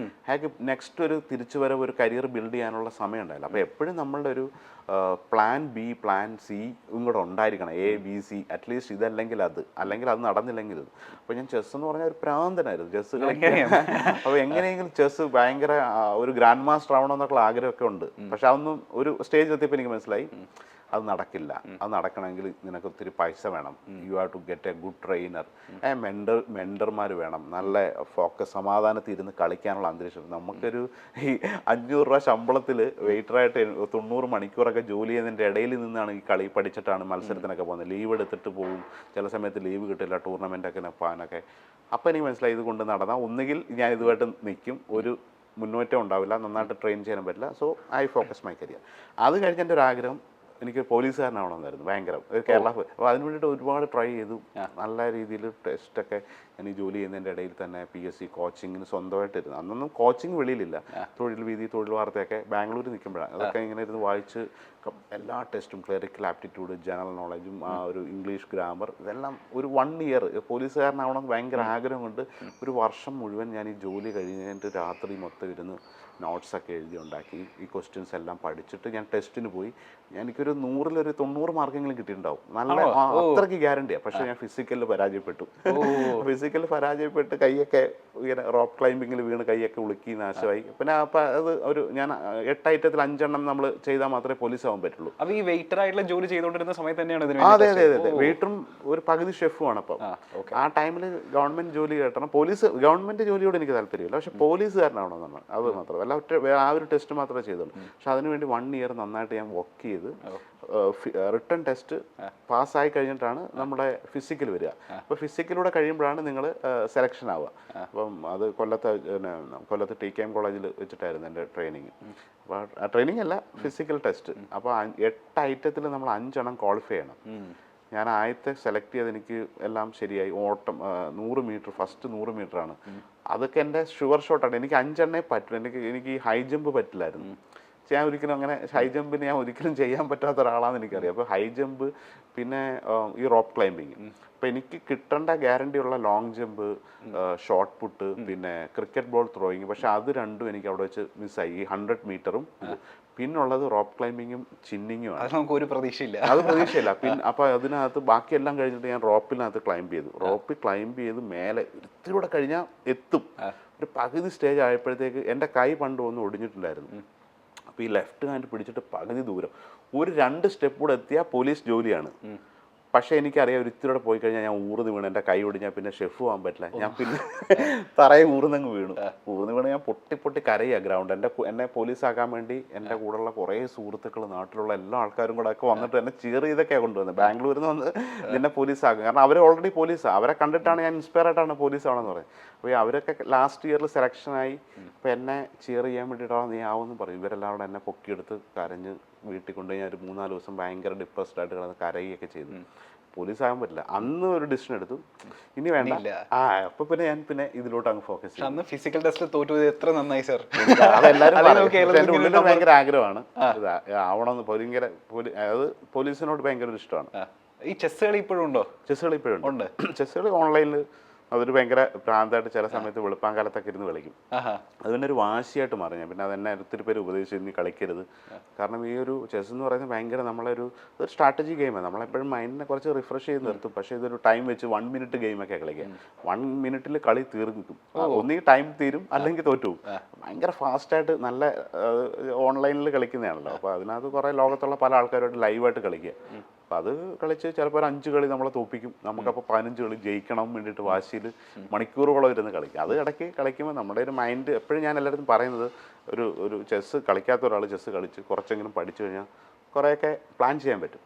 അയാൾക്ക് നെക്സ്റ്റ് ഒരു തിരിച്ചു വരവ് ഒരു കരിയർ ബിൽഡ് ചെയ്യാനുള്ള സമയം ഉണ്ടായില്ല. അപ്പോൾ എപ്പോഴും നമ്മളുടെ ഒരു പ്ലാൻ ബി, പ്ലാൻ സി ഇങ്ങോട്ട് ഉണ്ടായിരിക്കണം. ABC അറ്റ്ലീസ്റ്റ് ഇതല്ലെങ്കിൽ അത്, അല്ലെങ്കിൽ അത് നടന്നില്ലെങ്കിൽ ഇത്. അപ്പോൾ ഞാൻ ചെസ് എന്ന് പറഞ്ഞാൽ ഒരു പ്രാന്തനായിരുന്നു ചെസ് കളിക്കാൻ. അപ്പോൾ എങ്ങനെയെങ്കിലും ചെസ് ഭയങ്കര ഒരു ഗ്രാൻഡ് മാസ്റ്റർ ആവണമെന്നൊക്കെയുള്ള ആഗ്രഹമൊക്കെ ഉണ്ട്. പക്ഷെ അതൊന്നും ഒരു സ്റ്റേജ് എത്തിയപ്പോൾ എനിക്ക് മനസ്സിലായി അത് നടക്കില്ല. അത് നടക്കണമെങ്കിൽ നിനക്ക് ഒത്തിരി പൈസ വേണം, you have to get a good trainer, മെൻഡർമാർ വേണം, നല്ല ഫോക്കസ്, സമാധാനത്തിൽ ഇരുന്ന് കളിക്കാനുള്ള അന്തരീക്ഷം. നമുക്കൊരു ഈ 500 രൂപ ശമ്പളത്തിൽ വെയിറ്ററായിട്ട് 90 മണിക്കൂറൊക്കെ ജോലി ചെയ്യുന്നതിൻ്റെ ഇടയിൽ നിന്നാണ് ഈ കളി പഠിച്ചിട്ടാണ് മത്സരത്തിനൊക്കെ പോകുന്നത്. ലീവ് എടുത്തിട്ട് പോകും, ചില സമയത്ത് ലീവ് കിട്ടില്ല, ടൂർണമെൻറ്റൊക്കെ പോകാനൊക്കെ. അപ്പോൾ എനിക്ക് മനസ്സിലായി ഇത് കൊണ്ട് നടന്നാൽ ഒന്നുകിൽ ഞാൻ ഇതുമായിട്ട് നിൽക്കും, ഒരു മുന്നോട്ടം ഉണ്ടാവില്ല, നന്നായിട്ട് ട്രെയിൻ ചെയ്യാൻ പറ്റില്ല. So I focus my career. അത് കഴിഞ്ഞ എൻ്റെ ഒരു ആഗ്രഹം എനിക്ക് പോലീസുകാരനാവണമെന്നായിരുന്നു ഭയങ്കര, ഒരു കേരള. അപ്പോൾ അതിന് വേണ്ടിയിട്ട് ഒരുപാട് ട്രൈ ചെയ്തു. നല്ല രീതിയിൽ ടെസ്റ്റൊക്കെ ഞാൻ ഈ ജോലി ചെയ്യുന്നതിൻ്റെ ഇടയിൽ തന്നെ PSC കോച്ചിങ്ങിന് സ്വന്തമായിട്ടിരുന്നു. അന്നൊന്നും കോച്ചിങ് വെളിയിലില്ല. തൊഴിൽ വീതി, തൊഴിൽ വാർത്തയൊക്കെ ബാംഗ്ലൂരിൽ നിൽക്കുമ്പോഴാണ് അതൊക്കെ ഇങ്ങനെ ഇരുന്ന് വായിച്ച് എല്ലാ ടെസ്റ്റും, ക്ലറിക്കൽ ആപ്റ്റിറ്റ്യൂഡ്, ജനറൽ നോളജും ആ ഒരു ഇംഗ്ലീഷ് ഗ്രാമർ, ഇതെല്ലാം ഒരു 1 ഇയർ പോലീസുകാരനാവണമെന്ന് ഭയങ്കര ആഗ്രഹം കൊണ്ട് ഒരു വർഷം മുഴുവൻ ഞാൻ ഈ ജോലി കഴിഞ്ഞിട്ട് രാത്രി മൊത്തം ഇരുന്ന് നോട്ട്സൊക്കെ എഴുതി ഉണ്ടാക്കി ഈ ക്വസ്റ്റ്യൻസ് എല്ലാം പഠിച്ചിട്ട് ഞാൻ ടെസ്റ്റിന് പോയി. എനിക്കൊരു 100-ൽ 90 മാർക്കെങ്കിലും കിട്ടിയിട്ടുണ്ടാവും. നല്ല അത്രയ്ക്ക് ഗ്യാരണ്ടിയാണ്. പക്ഷേ ഞാൻ ഫിസിക്കലിൽ പരാജയപ്പെട്ടു. ഫിസിക്കലിൽ പരാജയപ്പെട്ട് കൈയൊക്കെ ഇങ്ങനെ റോപ്പ് ക്ലൈമ്പിങ്ങിൽ വീണ് കൈയൊക്കെ ഉളുക്കി നാശമായി. പിന്നെ അപ്പം അത് ഒരു ഞാൻ 8 ഐറ്റത്തിൽ 5 എണ്ണം നമ്മൾ ചെയ്താൽ മാത്രമേ പോലീസ് ആവാൻ പറ്റുള്ളൂ. അപ്പോൾ ഈ വെയിറ്റർ ആയിട്ടുള്ള ജോലി ചെയ്തുകൊണ്ടിരുന്ന സമയത്ത് തന്നെയാണ് ഇതിന്? അതെ, വെയിറ്ററും ഒരു പകുതി ഷെഫുമാണ്. അപ്പം ആ ടൈമിൽ ഗവൺമെൻറ് ജോലി കേട്ടണം. ഗവൺമെൻറ് ജോലിയോട് എനിക്ക് താല്പര്യമില്ല, പക്ഷേ പോലീസുകാരനാവണമെന്നാണ്. അത് മാത്രമല്ല, ആ ഒരു ടെസ്റ്റ് മാത്രമേ ചെയ്തുള്ളൂ. പക്ഷെ അതിനുവേണ്ടി 1 ഇയർ നന്നായിട്ട് ഞാൻ വർക്ക് ചെയ്ത് റിട്ടേൺ ടെസ്റ്റ് പാസ്സായി കഴിഞ്ഞിട്ടാണ് നമ്മുടെ ഫിസിക്കൽ വരിക. അപ്പോൾ ഫിസിക്കലൂടെ കഴിയുമ്പോഴാണ് നിങ്ങൾ സെലക്ഷൻ ആവുക. അപ്പം അത് കൊല്ലത്ത് TKM കോളേജിൽ വെച്ചിട്ടായിരുന്നു എൻ്റെ ട്രെയിനിങ്. അപ്പോൾ ആ ട്രെയിനിങ് അല്ല, ഫിസിക്കൽ ടെസ്റ്റ്. അപ്പോൾ 8 ഐറ്റത്തിൽ നമ്മൾ 5 എണ്ണം ക്വാളിഫൈ ചെയ്യണം. ഞാൻ ആദ്യത്തെ സെലക്ട് ചെയ്ത് എനിക്ക് എല്ലാം ശരിയായി. ഓട്ടം 100 മീറ്റർ, ഫസ്റ്റ് 100 മീറ്ററാണ്. അതൊക്കെ എൻ്റെ ഷുവർ ഷോട്ടാണ്. എനിക്ക് 5 പറ്റും. എനിക്ക് ഈ ഹൈ ജമ്പ് പറ്റില്ലായിരുന്നു. ഞാൻ ഒരിക്കലും അങ്ങനെ ഹൈ ജമ്പിന് ഞാൻ ഒരിക്കലും ചെയ്യാൻ പറ്റാത്ത ഒരാളാണെന്ന് എനിക്കറിയാം. അപ്പോൾ ഹൈ ജമ്പ്, പിന്നെ ഈ റോപ്പ് ക്ലൈമ്പിങ്. അപ്പോൾ എനിക്ക് കിട്ടേണ്ട ഗ്യാരണ്ടി ഉള്ള ലോങ് ജമ്പ്, ഷോർട്ട് പുട്ട്, പിന്നെ ക്രിക്കറ്റ് ബോൾ ത്രോയിങ്, പക്ഷെ അത് രണ്ടും എനിക്ക് അവിടെ വെച്ച് മിസ്സായി. ഈ 100 മീറ്ററും പിന്നുള്ളത് റോപ്പ് ക്ലൈമ്പിങ്ങും ചിന്നിങ്ങും ആണ്. നമുക്ക് ഒരു പ്രതീക്ഷയില്ല. അത് പ്രതീക്ഷയില്ല. പിന്നെ അപ്പോൾ അതിനകത്ത് ബാക്കിയെല്ലാം കഴിഞ്ഞിട്ട് ഞാൻ റോപ്പിനകത്ത് ക്ലൈംബ് ചെയ്തു. റോപ്പിൽ ക്ലൈംബ് ചെയ്ത് മേലെ ഒത്തിരി കഴിഞ്ഞാൽ എത്തും. ഒരു പകുതി സ്റ്റേജ് ആയപ്പോഴത്തേക്ക് എൻ്റെ കൈ പണ്ട് ഒന്നും ഒടിഞ്ഞിട്ടില്ലായിരുന്നു. അപ്പോൾ ഈ ലെഫ്റ്റ് ഹാൻഡ് പിടിച്ചിട്ട് പകുതി ദൂരം ഒരു 2 സ്റ്റെപ്പ് കൂടെ എത്തിയാൽ പോലീസ് ജോലിയാണ്. പക്ഷേ എനിക്കറിയാം ഒരു ഇത്തിരി പോയി കഴിഞ്ഞാൽ ഞാൻ ഊർന്ന് വീണ്, എൻ്റെ കൈ ഒടിഞ്ഞാൽ പിന്നെ ഷെഫ് പോകാൻ പറ്റില്ല. ഞാൻ പിന്നെ തറയെ ഊർന്നങ്ങ് വീണു. വീണ് ഞാൻ പൊട്ടി കരയുക ഗ്രൗണ്ട്. എന്നെ പോലീസാക്കാൻ വേണ്ടി എൻ്റെ കൂടെയുള്ള കുറേ സുഹൃത്തുക്കൾ, നാട്ടിലുള്ള എല്ലാ ആൾക്കാരും കൂടെ ഒക്കെ വന്നിട്ട് എന്നെ ചീർ ചെയ്തൊക്കെയാണ് കൊണ്ടുവന്നത്. ബാംഗ്ലൂരിൽ നിന്ന് വന്ന് നിന്നെ പോലീസാക്കും. കാരണം അവർ ഓൾറെഡി പോലീസാണ്. അവരെ കണ്ടിട്ടാണ് ഞാൻ ഇൻസ്പയർ ആയിട്ടാണ് പോലീസാണെന്ന് പറയുന്നത്. അപ്പോൾ അവരൊക്കെ ലാസ്റ്റ് ഇയറിൽ സെലക്ഷനായി. അപ്പോൾ എന്നെ ചീർ ചെയ്യാൻ വേണ്ടിയിട്ടാണ് നീ ആവുമെന്ന് പറയും. ഇവരെല്ലാം കൂടെ എന്നെ പൊക്കിയെടുത്ത് കരഞ്ഞ് വീട്ടിൽ കൊണ്ടുപോയി ഞാൻ ഒരു 4 ദിവസം ഭയങ്കര ഡിപ്രസ്ഡ് ആയിട്ട് കിടന്ന് കരയുകയൊക്കെ ചെയ്തു. പോലീസാകാൻ പറ്റില്ല. അന്ന് ഒരു ഡിസിഷൻ എടുത്തു, ഇനി വേണ്ട. അപ്പൊ പിന്നെ ഞാൻ ഇതിലോട്ട് അങ്ങ് ഫോക്കസ് ചെയ്തു. ഫിസിക്കൽ ടെസ്റ്റിൽ തോറ്റു. എത്ര നന്നായി സർ. അതെല്ലാവരും ഉള്ളിൽ ഭയങ്കര ആഗ്രഹമാണ് ആവണമെന്ന്. അത് പോലീസിനോട് ഭയങ്കര ഇഷ്ടമാണ്. ഈ ചെസ് കളി ഇപ്പോഴും ഉണ്ടോ? ചെസ് കളി ഇപ്പോഴും ഉണ്ട്. ചെസ് കളി ഓൺലൈനിൽ അതൊരു ഭയങ്കര ഭ്രാന്തായിട്ട് ചില സമയത്ത് വെളുപ്പാങ്കാലത്തൊക്കെ ഇരുന്ന് കളിക്കും. അത് പിന്നെ ഒരു വാശിയായിട്ട് മാറി. ഞാൻ പിന്നെ അതെന്നെ ഒത്തിരി പേര് ഉപദേശിച്ചു, ഇനി കളിക്കരുത്. കാരണം ഈ ഒരു ചെസ് എന്ന് പറയുന്നത് ഭയങ്കര ഒരു സ്ട്രാറ്റജി ഗെയിമാണ്. നമ്മളെപ്പോഴും മൈൻഡിനെ കുറച്ച് റിഫ്രഷ് ചെയ്ത് നിർത്തും. പക്ഷേ ഇതൊരു ടൈം വെച്ച് 1 മിനിറ്റ് ഗെയിമൊക്കെ കളിക്കുക. 1 മിനിറ്റിൽ കളി തീർന്നിട്ടും ഒന്നുകിൽ ടൈം തീരും അല്ലെങ്കിൽ തോറ്റു. ഭയങ്കര ഫാസ്റ്റായിട്ട് നല്ല ഓൺലൈനിൽ കളിക്കുന്നതാണല്ലോ. അപ്പോൾ അതിനകത്ത് കുറേ ലോകത്തുള്ള പല ആൾക്കാരുമായിട്ട് ലൈവായിട്ട് കളിക്കുക. അപ്പോൾ അത് കളിച്ച് ചിലപ്പോൾ ഒരു 5 കളി നമ്മളെ തോപ്പിക്കും. നമുക്കപ്പോൾ 15 കളി ജയിക്കണം വേണ്ടിയിട്ട് വാശിയിൽ മണിക്കൂറുകളോ ഇരുന്ന് കളിക്കും. അത് ഇടയ്ക്ക് കളിക്കുമ്പോൾ നമ്മുടെ ഒരു മൈൻഡ് എപ്പോഴും ഞാൻ എല്ലായിടത്തും പറയുന്നത്, ഒരു ചെസ്സ് കളിക്കാത്ത ഒരാൾ ചെസ്സ് കളിച്ച് കുറച്ചെങ്കിലും പഠിച്ചു കഴിഞ്ഞാൽ കുറേയൊക്കെ പ്ലാൻ ചെയ്യാൻ പറ്റും.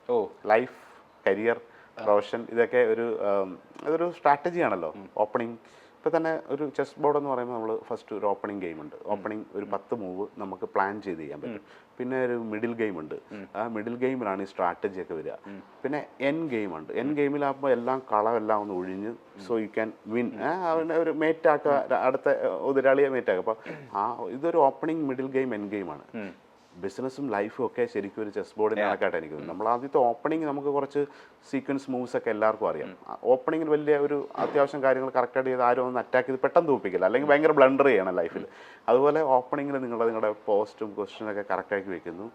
ലൈഫ്, കരിയർ, പ്രൊഫഷൻ, ഇതൊക്കെ അതൊരു സ്ട്രാറ്റജിയാണല്ലോ. ഓപ്പണിംഗ് ഇപ്പോൾ തന്നെ ഒരു ചെസ് ബോർഡ് എന്ന് പറയുമ്പോൾ നമ്മൾ ഫസ്റ്റ് ഒരു ഓപ്പണിംഗ് ഗെയിം ഉണ്ട്. ഓപ്പണിംഗ് ഒരു 10 മൂവ് നമുക്ക് പ്ലാൻ ചെയ്ത് ചെയ്യാൻ പറ്റും. പിന്നെ ഒരു മിഡിൽ ഗെയിം ഉണ്ട്. ആ മിഡിൽ ഗെയിമിലാണ് ഈ സ്ട്രാറ്റജി ഒക്കെ വരിക. പിന്നെ എൻ ഗെയിം ഉണ്ട്. എൻ ഗെയിമിലാകുമ്പോൾ എല്ലാം കളമെല്ലാം ഒന്ന് ഒഴിഞ്ഞ് സോ യു ക്യാൻ വിൻ. അവനെ ഒരു മേറ്റാക്കുക, അടുത്ത എതിരാളിയെ മേറ്റാക്കുക. അപ്പോൾ ഇതൊരു ഓപ്പണിംഗ്, മിഡിൽ ഗെയിം, എൻ ഗെയിമാണ്. ബിസിനസ്സും ലൈഫും ഒക്കെ ശരിക്കും ഒരു ചെസ് ബോർഡിന് കണക്കായിട്ട് എനിക്ക് തോന്നുന്നു. നമ്മൾ ആദ്യത്തെ ഓപ്പണിംഗ് നമുക്ക് കുറച്ച് സീക്വൻസ് മൂവ്സ് ഒക്കെ എല്ലാവർക്കും അറിയാം. ഓപ്പണിങ്ങിൽ വലിയ ഒരു അത്യാവശ്യം കാര്യങ്ങൾ കറക്റ്റായിട്ട് ചെയ്ത് ആരും ഒന്ന് അറ്റാക്ക് ചെയ്ത് പെട്ടെന്ന് തോപ്പിക്കില്ല, അല്ലെങ്കിൽ ഭയങ്കര ബ്ലണ്ടർ ചെയ്യണം ലൈഫിൽ. അതുപോലെ ഓപ്പണിങ്ങിൽ നിങ്ങളുടെ പോസ്റ്റും ക്വസ്റ്റ്യനൊക്കെ കറക്റ്റാക്കി വെക്കുന്നു.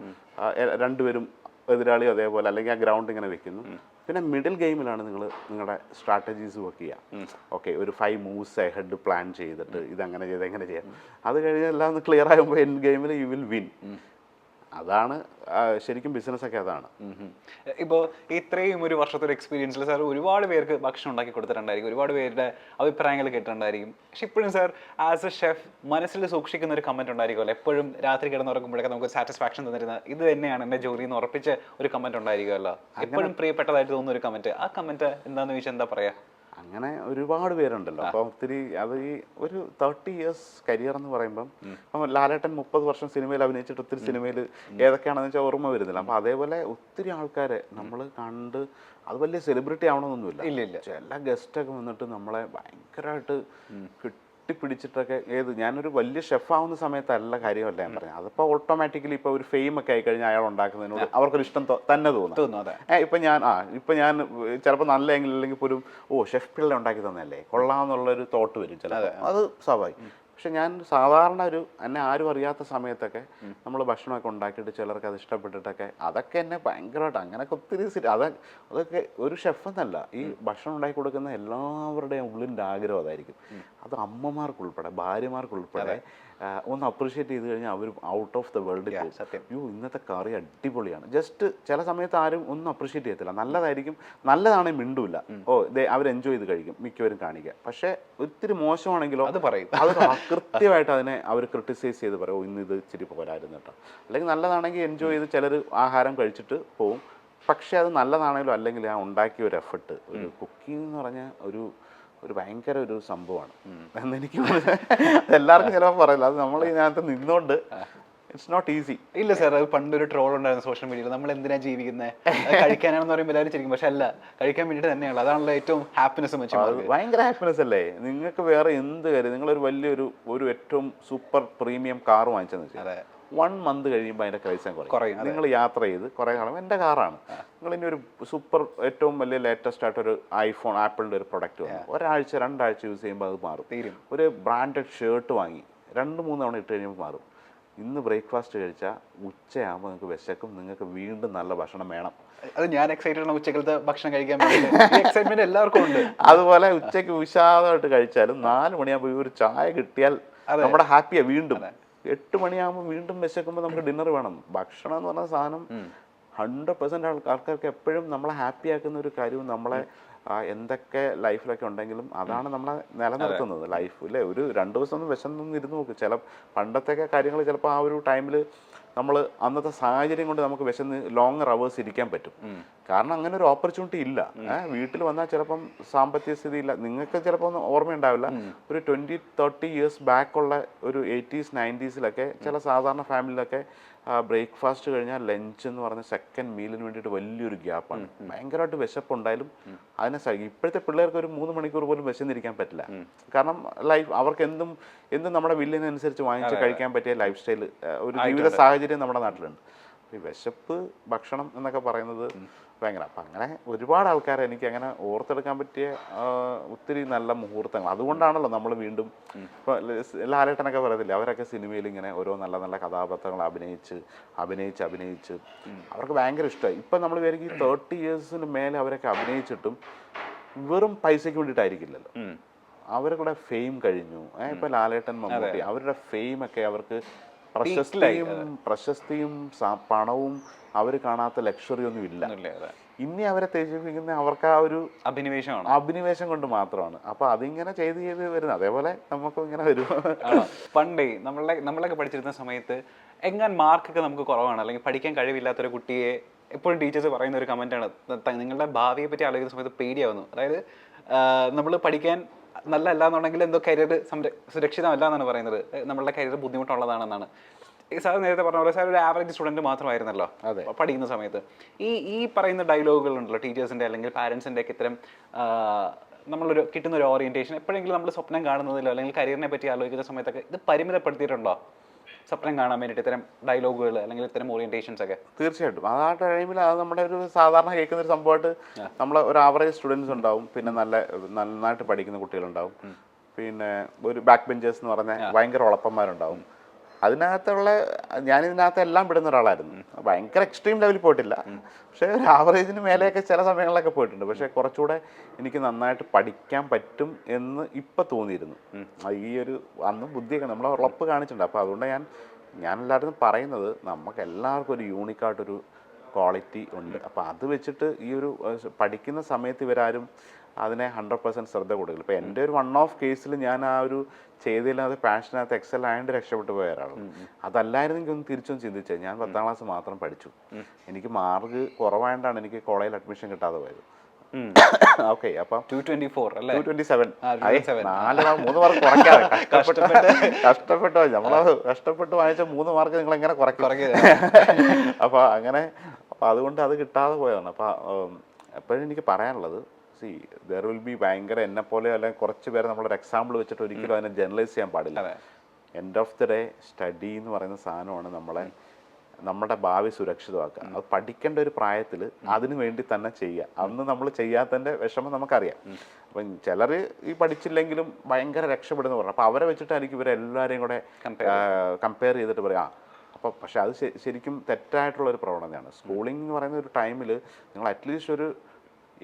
രണ്ടുപേരും എതിരാളിയും അതേപോലെ, അല്ലെങ്കിൽ ആ ഗ്രൗണ്ട് ഇങ്ങനെ വെക്കുന്നു. പിന്നെ മിഡിൽ ഗെയിമിലാണ് നിങ്ങളുടെ സ്ട്രാറ്റജീസ് വർക്ക് ചെയ്യുക. ഓക്കെ, ഒരു 5 മൂവ്സ് ഹെഡ് പ്ലാൻ ചെയ്തിട്ട് ഇതങ്ങനെ ചെയ്ത് എങ്ങനെ ചെയ്യാം. അത് കഴിഞ്ഞ് എല്ലാം ഒന്ന് ക്ലിയർ ആകുമ്പോൾ എൻ ഗെയിമിൽ യു വിൽ വിൻ. അതാണ് ശരിക്കും ബിസിനസ്സൊക്കെ. അതാണ് ഇപ്പോൾ ഇത്രയും ഒരു വർഷത്തെ ഒരു എക്സ്പീരിയൻസിൽ സാർ ഒരുപാട് പേർക്ക് ഭക്ഷണം ഉണ്ടാക്കി കൊടുത്തിട്ടുണ്ടായിരിക്കും, ഒരുപാട് പേരുടെ അഭിപ്രായങ്ങൾ കേട്ടിട്ടുണ്ടായിരിക്കും. പക്ഷെ ഇപ്പോഴും സാർ ആസ് എ ഷെഫ് മനസ്സിൽ സൂക്ഷിക്കുന്ന ഒരു കമന്റ് ഉണ്ടായിരിക്കുമല്ലോ. എപ്പോഴും രാത്രി കിടന്നുറങ്ങുമ്പോഴൊക്കെ നമുക്ക് സാറ്റിസ്ഫാക്ഷൻ തന്നിരുന്ന ഇത് തന്നെയാണ് എൻ്റെ ജോലി എന്ന് ഉറപ്പിച്ച ഒരു കമന്റ് ഉണ്ടായിരിക്കുമല്ലോ. എപ്പോഴും പ്രിയപ്പെട്ടതായിട്ട് തോന്നുന്ന ഒരു കമന്റ്. ആ കമന്റ് എന്താണെന്ന് ചോദിച്ചാൽ എന്താ പറയാ? അങ്ങനെ ഒരുപാട് പേരുണ്ടല്ലോ. അപ്പോൾ ഒത്തിരി അത് ഈ ഒരു 30 ഇയേഴ്സ് കരിയർ എന്ന് പറയുമ്പം, അപ്പം ലാലേട്ടൻ 30 വർഷം സിനിമയിൽ അഭിനയിച്ചിട്ട് ഒത്തിരി സിനിമയിൽ ഏതൊക്കെയാണെന്ന് വെച്ചാൽ ഓർമ്മ വരുന്നില്ല. അപ്പോൾ അതേപോലെ ഒത്തിരി ആൾക്കാരെ നമ്മൾ കണ്ട്, അത് വലിയ സെലിബ്രിറ്റി ആവണമെന്നൊന്നുമില്ല. ഇല്ല. ചില ഗസ്റ്റൊക്കെ വന്നിട്ട് നമ്മളെ ഭയങ്കരമായിട്ട് പിടിച്ചിട്ടൊക്കെ ഞാനൊരു വലിയ ഷെഫാവുന്ന സമയത്തല്ല കാര്യമല്ല ഞാൻ പറഞ്ഞത്. അതിപ്പോൾ ഓട്ടോമാറ്റിക്കലി ഇപ്പോൾ ഒരു ഫെയിം ഒക്കെ ആയിക്കഴിഞ്ഞാൽ അയാൾ ഉണ്ടാക്കുന്നതിനോട് അവർക്കൊരു ഇഷ്ടം തന്നെ തോന്നും. ഇപ്പം ഞാൻ ചിലപ്പോൾ നല്ല അല്ലെങ്കിൽ പോലും ഷെഫ് പിള്ള ഉണ്ടാക്കി തന്നല്ലേ കൊള്ളാമെന്നുള്ളൊരു തോട്ട് വരും ചിലപ്പോൾ. അത് സ്വാഭാവികം. പക്ഷെ ഞാൻ സാധാരണ എന്നെ ആരും അറിയാത്ത സമയത്തൊക്കെ നമ്മൾ ഭക്ഷണമൊക്കെ ഉണ്ടാക്കിയിട്ട് ചിലർക്ക് അത് ഇഷ്ടപ്പെട്ടിട്ടൊക്കെ അതൊക്കെ എന്നെ ഭയങ്കരമായിട്ട് അങ്ങനെയൊക്കെ ഒത്തിരി അതൊക്കെ ഒരു ഷെഫെന്നല്ല, ഈ ഭക്ഷണം ഉണ്ടാക്കി കൊടുക്കുന്ന എല്ലാവരുടെയും ഉള്ളിൻ്റെ ആഗ്രഹം അതായിരിക്കും. അത് അമ്മമാർക്കുൾപ്പെടെ, ഭാര്യമാർക്കുൾപ്പെടെ ഒന്ന് അപ്രീഷിയേറ്റ് ചെയ്ത് കഴിഞ്ഞാൽ അവർ ഔട്ട് ഓഫ് ദ വേൾഡിൽ പോകും. ഇന്നത്തെ കറി അടിപൊളിയാണ്. ജസ്റ്റ് ചില സമയത്ത് ആരും ഒന്നും അപ്രീഷിയേറ്റ് ചെയ്യത്തില്ല. നല്ലതായിരിക്കും, നല്ലതാണെങ്കിൽ മിണ്ടൂല്ല, അവർ എൻജോയ് ചെയ്ത് കഴിക്കും, മിക്കവരും കാണിക്കുക. പക്ഷേ ഒത്തിരി മോശമാണെങ്കിലോ അത് പറയും. അത് കൃത്യമായിട്ട് അതിനെ അവർ ക്രിട്ടിസൈസ് ചെയ്ത് പറയും, ഇന്ന് ഇത് ഇച്ചിരി പോരായിരുന്നു കേട്ടോ. അല്ലെങ്കിൽ നല്ലതാണെങ്കിൽ എൻജോയ് ചെയ്ത് ചിലർ ആഹാരം കഴിച്ചിട്ട് പോവും. പക്ഷേ അത് നല്ലതാണെങ്കിലും അല്ലെങ്കിൽ ആ ഉണ്ടാക്കിയ ഒരു എഫർട്ട്, ഒരു കുക്കിംഗ് എന്ന് പറഞ്ഞാൽ ഒരു ഭയങ്കര ഒരു സംഭവമാണ് എന്നെനിക്ക് എല്ലാവർക്കും ചിലപ്പോൾ പറയില്ല. അത് നമ്മൾ ഇതിനകത്ത് നിന്നുകൊണ്ട് ഇറ്റ്സ് നോട്ട് ഈസി. ഇല്ല സാർ, അത് പണ്ടൊരു ട്രോൾ ഉണ്ടായിരുന്നു സോഷ്യൽ മീഡിയയിൽ, നമ്മൾ എന്തിനാ ജീവിക്കുന്നത്, കഴിക്കാനാണെന്ന് പറയുമ്പോൾ എല്ലാവരും ചിരിക്കും, പക്ഷെ അല്ല, കഴിക്കാൻ വേണ്ടിയിട്ട് തന്നെയാണ്. അതാണല്ലോ ഏറ്റവും ഹാപ്പിനെസ് വെച്ച് അത് ഭയങ്കര ഹാപ്പിനെസ് അല്ലേ. നിങ്ങൾക്ക് വേറെ എന്ത് കാര്യം, നിങ്ങളൊരു വലിയൊരു ഏറ്റവും സൂപ്പർ പ്രീമിയം കാർ വാങ്ങിച്ചെന്ന് വെച്ചാൽ 1 month കഴിയുമ്പോൾ അതിൻ്റെ ക്രൈസ് കുറയും. നിങ്ങൾ യാത്ര ചെയ്ത് കുറേ കാലം എൻ്റെ കാറാണ്, നിങ്ങൾ ഇനി ഒരു സൂപ്പർ ഏറ്റവും വലിയ ലേറ്റസ്റ്റ് ആയിട്ടൊരു ഐഫോൺ ആപ്പിളിൻ്റെ ഒരു പ്രൊഡക്റ്റ് വന്നു, ഒരാഴ്ച 2 ആഴ്ച യൂസ് ചെയ്യുമ്പോൾ അത് മാറും. ഒരു ബ്രാൻഡഡ് ഷർട്ട് വാങ്ങി 2-3 തവണ ഇട്ട് കഴിയുമ്പോൾ മാറും. ഇന്ന് ബ്രേക്ക്ഫാസ്റ്റ് കഴിച്ചാൽ ഉച്ചയാകുമ്പോൾ നിങ്ങൾക്ക് വിശക്കും, നിങ്ങൾക്ക് വീണ്ടും നല്ല ഭക്ഷണം വേണം. അത് ഞാൻ എക്സൈറ്റഡ് ആണ് ഉച്ചക്കലത്തെ ഭക്ഷണം കഴിക്കാൻ വേണ്ടി. എക്സൈറ്റ്മെന്റ് എല്ലാവർക്കും ഉണ്ട്. അതുപോലെ ഉച്ചയ്ക്ക് വിഷാദമായിട്ട് കഴിച്ചാലും 4 മണിയാകുമ്പോൾ ഒരു ചായ കിട്ടിയാൽ നമ്മുടെ ഹാപ്പിയാണ്. വീണ്ടും 8 മണിയാകുമ്പോൾ വീണ്ടും വിശക്കുമ്പോൾ നമുക്ക് ഡിന്നർ വേണം. ഭക്ഷണം എന്ന് പറഞ്ഞ സാധനം 100% ആൾക്കാർക്ക് എപ്പോഴും നമ്മളെ ഹാപ്പി ആക്കുന്ന ഒരു കാര്യവും നമ്മളെ എന്തൊക്കെ ലൈഫിലൊക്കെ ഉണ്ടെങ്കിലും അതാണ് നമ്മളെ നിലനിർത്തുന്നത്. ലൈഫ് അല്ലേ, ഒരു 2 ദിവസം ഒന്ന് വിശന്നൊന്നും ഇരുന്ന് നോക്ക്. പണ്ടത്തെയൊക്കെ കാര്യങ്ങൾ ചിലപ്പോൾ ആ ഒരു ടൈമിൽ നമ്മൾ അന്നത്തെ സാഹചര്യം കൊണ്ട് നമുക്ക് വിശന്ന് ലോങ് അവേഴ്സ് ഇരിക്കാൻ പറ്റും. കാരണം അങ്ങനെ ഒരു ഓപ്പർച്യൂണിറ്റി ഇല്ല. വീട്ടിൽ വന്നാൽ ചിലപ്പം സാമ്പത്തിക സ്ഥിതി ഇല്ല. നിങ്ങൾക്ക് ചിലപ്പോൾ ഒന്നും ഓർമ്മയുണ്ടാവില്ല, ഒരു 20-30 years ബാക്കുള്ള ഒരു 80s 90s ചില സാധാരണ ഫാമിലിയിലൊക്കെ ബ്രേക്ക്ഫാസ്റ്റ് കഴിഞ്ഞാൽ ലഞ്ച് എന്ന് പറഞ്ഞ സെക്കൻഡ് മീലിന് വേണ്ടിയിട്ട് വലിയൊരു ഗ്യാപ്പാണ്. ഭയങ്കരമായിട്ട് വിശപ്പുണ്ടായാലും അതിനെ ഇപ്പോഴത്തെ പിള്ളേർക്ക് ഒരു 3 മണിക്കൂർ പോലും വിശന്നിരിക്കാൻ പറ്റില്ല. കാരണം ലൈഫ് അവർക്ക് എന്തും നമ്മുടെ വില്ലിനനുസരിച്ച് വാങ്ങിച്ച് കഴിക്കാൻ പറ്റിയ ലൈഫ് സ്റ്റൈൽ, ഒരു ജീവിത സാഹചര്യം നമ്മുടെ നാട്ടിലുണ്ട്. ഈ വിശപ്പ് ഭക്ഷണം എന്നൊക്കെ പറയുന്നത് ഭയങ്കര. അപ്പം അങ്ങനെ ഒരുപാട് ആൾക്കാരെ എനിക്ക് അങ്ങനെ ഓർത്തെടുക്കാൻ പറ്റിയ ഒത്തിരി നല്ല മുഹൂർത്തങ്ങൾ. അതുകൊണ്ടാണല്ലോ നമ്മൾ വീണ്ടും ഇപ്പോൾ ലാലേട്ടനൊക്കെ പറയത്തില്ലേ, അവരൊക്കെ സിനിമയിൽ ഇങ്ങനെ ഓരോ നല്ല നല്ല കഥാപാത്രങ്ങൾ അഭിനയിച്ച് അവർക്ക് ഭയങ്കര ഇഷ്ടമായി. ഇപ്പം നമ്മൾ വിചാരിക്കും ഈ 30 yearsന് മേലെ അവരൊക്കെ അഭിനയിച്ചിട്ടും വെറും പൈസയ്ക്ക് വേണ്ടിയിട്ടായിരിക്കില്ലല്ലോ. അവരുടെ ഫെയിം കഴിഞ്ഞു. ഇപ്പം ലാലേട്ടൻ, മമ്മൂട്ടി, അവരുടെ ഫെയിമൊക്കെ അവർക്ക് പ്രശസ്തിയും പണവും അവർ കാണാത്ത ലക്ഷറി ഒന്നും ഇല്ല. ഇനി അവരെ തെളിയിപ്പിക്കുന്ന അവർക്ക് ആ ഒരു അഭിനിവേശം കൊണ്ട് മാത്രമാണ്. അപ്പൊ അതിങ്ങനെ ചെയ്ത് വരുന്നത്. അതേപോലെ നമുക്കും ഇങ്ങനെ വരും. പണ്ടേ നമ്മളൊക്കെ പഠിച്ചിരുന്ന സമയത്ത് എങ്ങനെ മാർക്കൊക്കെ നമുക്ക് കുറവാണ്, അല്ലെങ്കിൽ പഠിക്കാൻ കഴിവില്ലാത്തൊരു കുട്ടിയെ എപ്പോഴും ടീച്ചേഴ്സ് പറയുന്ന ഒരു കമന്റാണ്, നിങ്ങളുടെ ഭാവിയെ പറ്റി ആലോചിക്കുന്ന സമയത്ത് പേടിയാവുന്നു. അതായത് നമ്മൾ പഠിക്കാൻ നല്ലല്ല എന്നുണ്ടെങ്കിൽ എന്തോ കരിയർ സുരക്ഷിതമല്ല എന്നാണ് പറയുന്നത്, നമ്മളുടെ കരിയർ ബുദ്ധിമുട്ടുള്ളതാണെന്നാണ്. സാർ നേരത്തെ പറഞ്ഞ പോലെ സാർ ഒരു ആവറേജ് സ്റ്റുഡൻറ്റ് മാത്രമായിരുന്നല്ലോ പഠിക്കുന്ന സമയത്ത്. ഈ പറയുന്ന ഡയലോഗുകൾ ഉണ്ടല്ലോ ടീച്ചേഴ്സിൻ്റെ അല്ലെങ്കിൽ പാരൻസിൻ്റെ ഒക്കെ ഇത്തരം നമ്മളൊരു കിട്ടുന്ന ഒരു ഓറിയന്റേഷൻ എപ്പോഴെങ്കിലും നമ്മൾ സ്വപ്നം കാണുന്നതിലോ അല്ലെങ്കിൽ കരിയറിനെ പറ്റി ആലോചിക്കുന്ന സമയത്തൊക്കെ ഇത് പരിമിതപ്പെടുത്തിയിട്ടുണ്ടോ, സ്വപ്നം കാണാൻ വേണ്ടിയിട്ട് ഇത്തരം ഡയലോഗുകൾ അല്ലെങ്കിൽ ഇത്തരം ഓറിയന്റേഷൻസ് ഒക്കെ? തീർച്ചയായിട്ടും. ആ ടൈമിൽ അത് നമ്മുടെ ഒരു സാധാരണ കേൾക്കുന്ന ഒരു സംഭവമായിട്ട് നമ്മൾ ഒരു ആവറേജ് സ്റ്റുഡൻസ് ഉണ്ടാവും, പിന്നെ നന്നായിട്ട് പഠിക്കുന്ന കുട്ടികളുണ്ടാവും, പിന്നെ ഒരു ബാക്ക് ബെഞ്ചേഴ്സ് എന്ന് പറഞ്ഞാൽ ഭയങ്കര ഉളപ്പന്മാരുണ്ടാവും. അതിനകത്തുള്ള ഞാനിതിനകത്ത് എല്ലാം പെടുന്ന ഒരാളായിരുന്നു. ഭയങ്കര എക്സ്ട്രീം ലെവലിൽ പോയിട്ടില്ല, പക്ഷേ ഒരു ആവറേജിന് മേലെയൊക്കെ ചില സമയങ്ങളിലൊക്കെ പോയിട്ടുണ്ട്. പക്ഷേ കുറച്ചുകൂടെ എനിക്ക് നന്നായിട്ട് പഠിക്കാൻ പറ്റും എന്ന് ഇപ്പം തോന്നിയിരുന്നു. ഈ ഒരു അന്ന് ബുദ്ധിയൊക്കെ നമ്മൾ ഉറപ്പ് കാണിച്ചിട്ടുണ്ട്. അപ്പോൾ അതുകൊണ്ട് ഞാൻ എല്ലാവരും പറയുന്നത് നമുക്ക് എല്ലാവർക്കും ഒരു യൂണിക്കായിട്ടൊരു ക്വാളിറ്റി ഉണ്ട്. അപ്പോൾ അത് വെച്ചിട്ട് ഈ ഒരു പഠിക്കുന്ന സമയത്ത് ഇവരാരും അതിനെ 100% ശ്രദ്ധ കൊടുക്കില്ല. ഇപ്പോൾ എൻ്റെ ഒരു 1 ഓഫ് കേസിൽ ഞാൻ ആ ഒരു ചെയ്തതില്ലാതെ പാഷനകത്ത് എക്സൽ ആയതുകൊണ്ട് രക്ഷപ്പെട്ടു പോയ ഒരാളാണ്. അതല്ലായിരുന്നെങ്കിൽ ഒന്ന് തിരിച്ചൊന്ന് ചിന്തിച്ചത്, ഞാൻ 10ാം ക്ലാസ് മാത്രം പഠിച്ചു, എനിക്ക് മാർക്ക് കുറവായതുകൊണ്ടാണ് എനിക്ക് കോളേജിൽ അഡ്മിഷൻ കിട്ടാതെ പോയത്. ഓക്കെ, അപ്പം 227 3 മാർക്ക് കുറയ്ക്കാതെ കഷ്ടപ്പെട്ടോ നമ്മൾ കഷ്ടപ്പെട്ട് വാങ്ങിച്ച 3 മാർക്ക് നിങ്ങൾ എങ്ങനെ കുറയ്ക്കും? അപ്പോൾ അതുകൊണ്ട് അത് കിട്ടാതെ പോയതാണ്. അപ്പോൾ എപ്പോഴും എനിക്ക് പറയാനുള്ളത്, there will be ഭയങ്കര എന്നെ പോലെ അല്ലെങ്കിൽ കുറച്ച് പേരെ നമ്മളൊരു എക്സാമ്പിൾ വെച്ചിട്ട് ഒരിക്കലും അതിനെ ജനറലൈസ് ചെയ്യാൻ പാടില്ല. End of the day study എന്ന് പറയുന്ന സാധനമാണ് നമ്മുടെ ഭാവി സുരക്ഷിതമാക്കുക. അത് പഠിക്കേണ്ട ഒരു പ്രായത്തിൽ അതിനു വേണ്ടി തന്നെ ചെയ്യുക. അന്ന് നമ്മൾ ചെയ്യാത്തതിൻ്റെ വിഷമം നമുക്കറിയാം. അപ്പം ചിലർ ഈ പഠിച്ചില്ലെങ്കിലും ഭയങ്കര രക്ഷപ്പെടുന്നു പറഞ്ഞു. അപ്പോൾ അവരെ വെച്ചിട്ടായിരിക്കും ഇവരെല്ലാവരെയും കൂടെ കമ്പയർ ചെയ്തിട്ട് പറയാം. അപ്പോൾ പക്ഷെ അത് ശരിക്കും തെറ്റായിട്ടുള്ളൊരു പ്രവണതയാണ്. സ്കൂളിംഗ് എന്ന് പറയുന്ന ഒരു ടൈമിൽ നിങ്ങൾ അറ്റ്ലീസ്റ്റ് ഒരു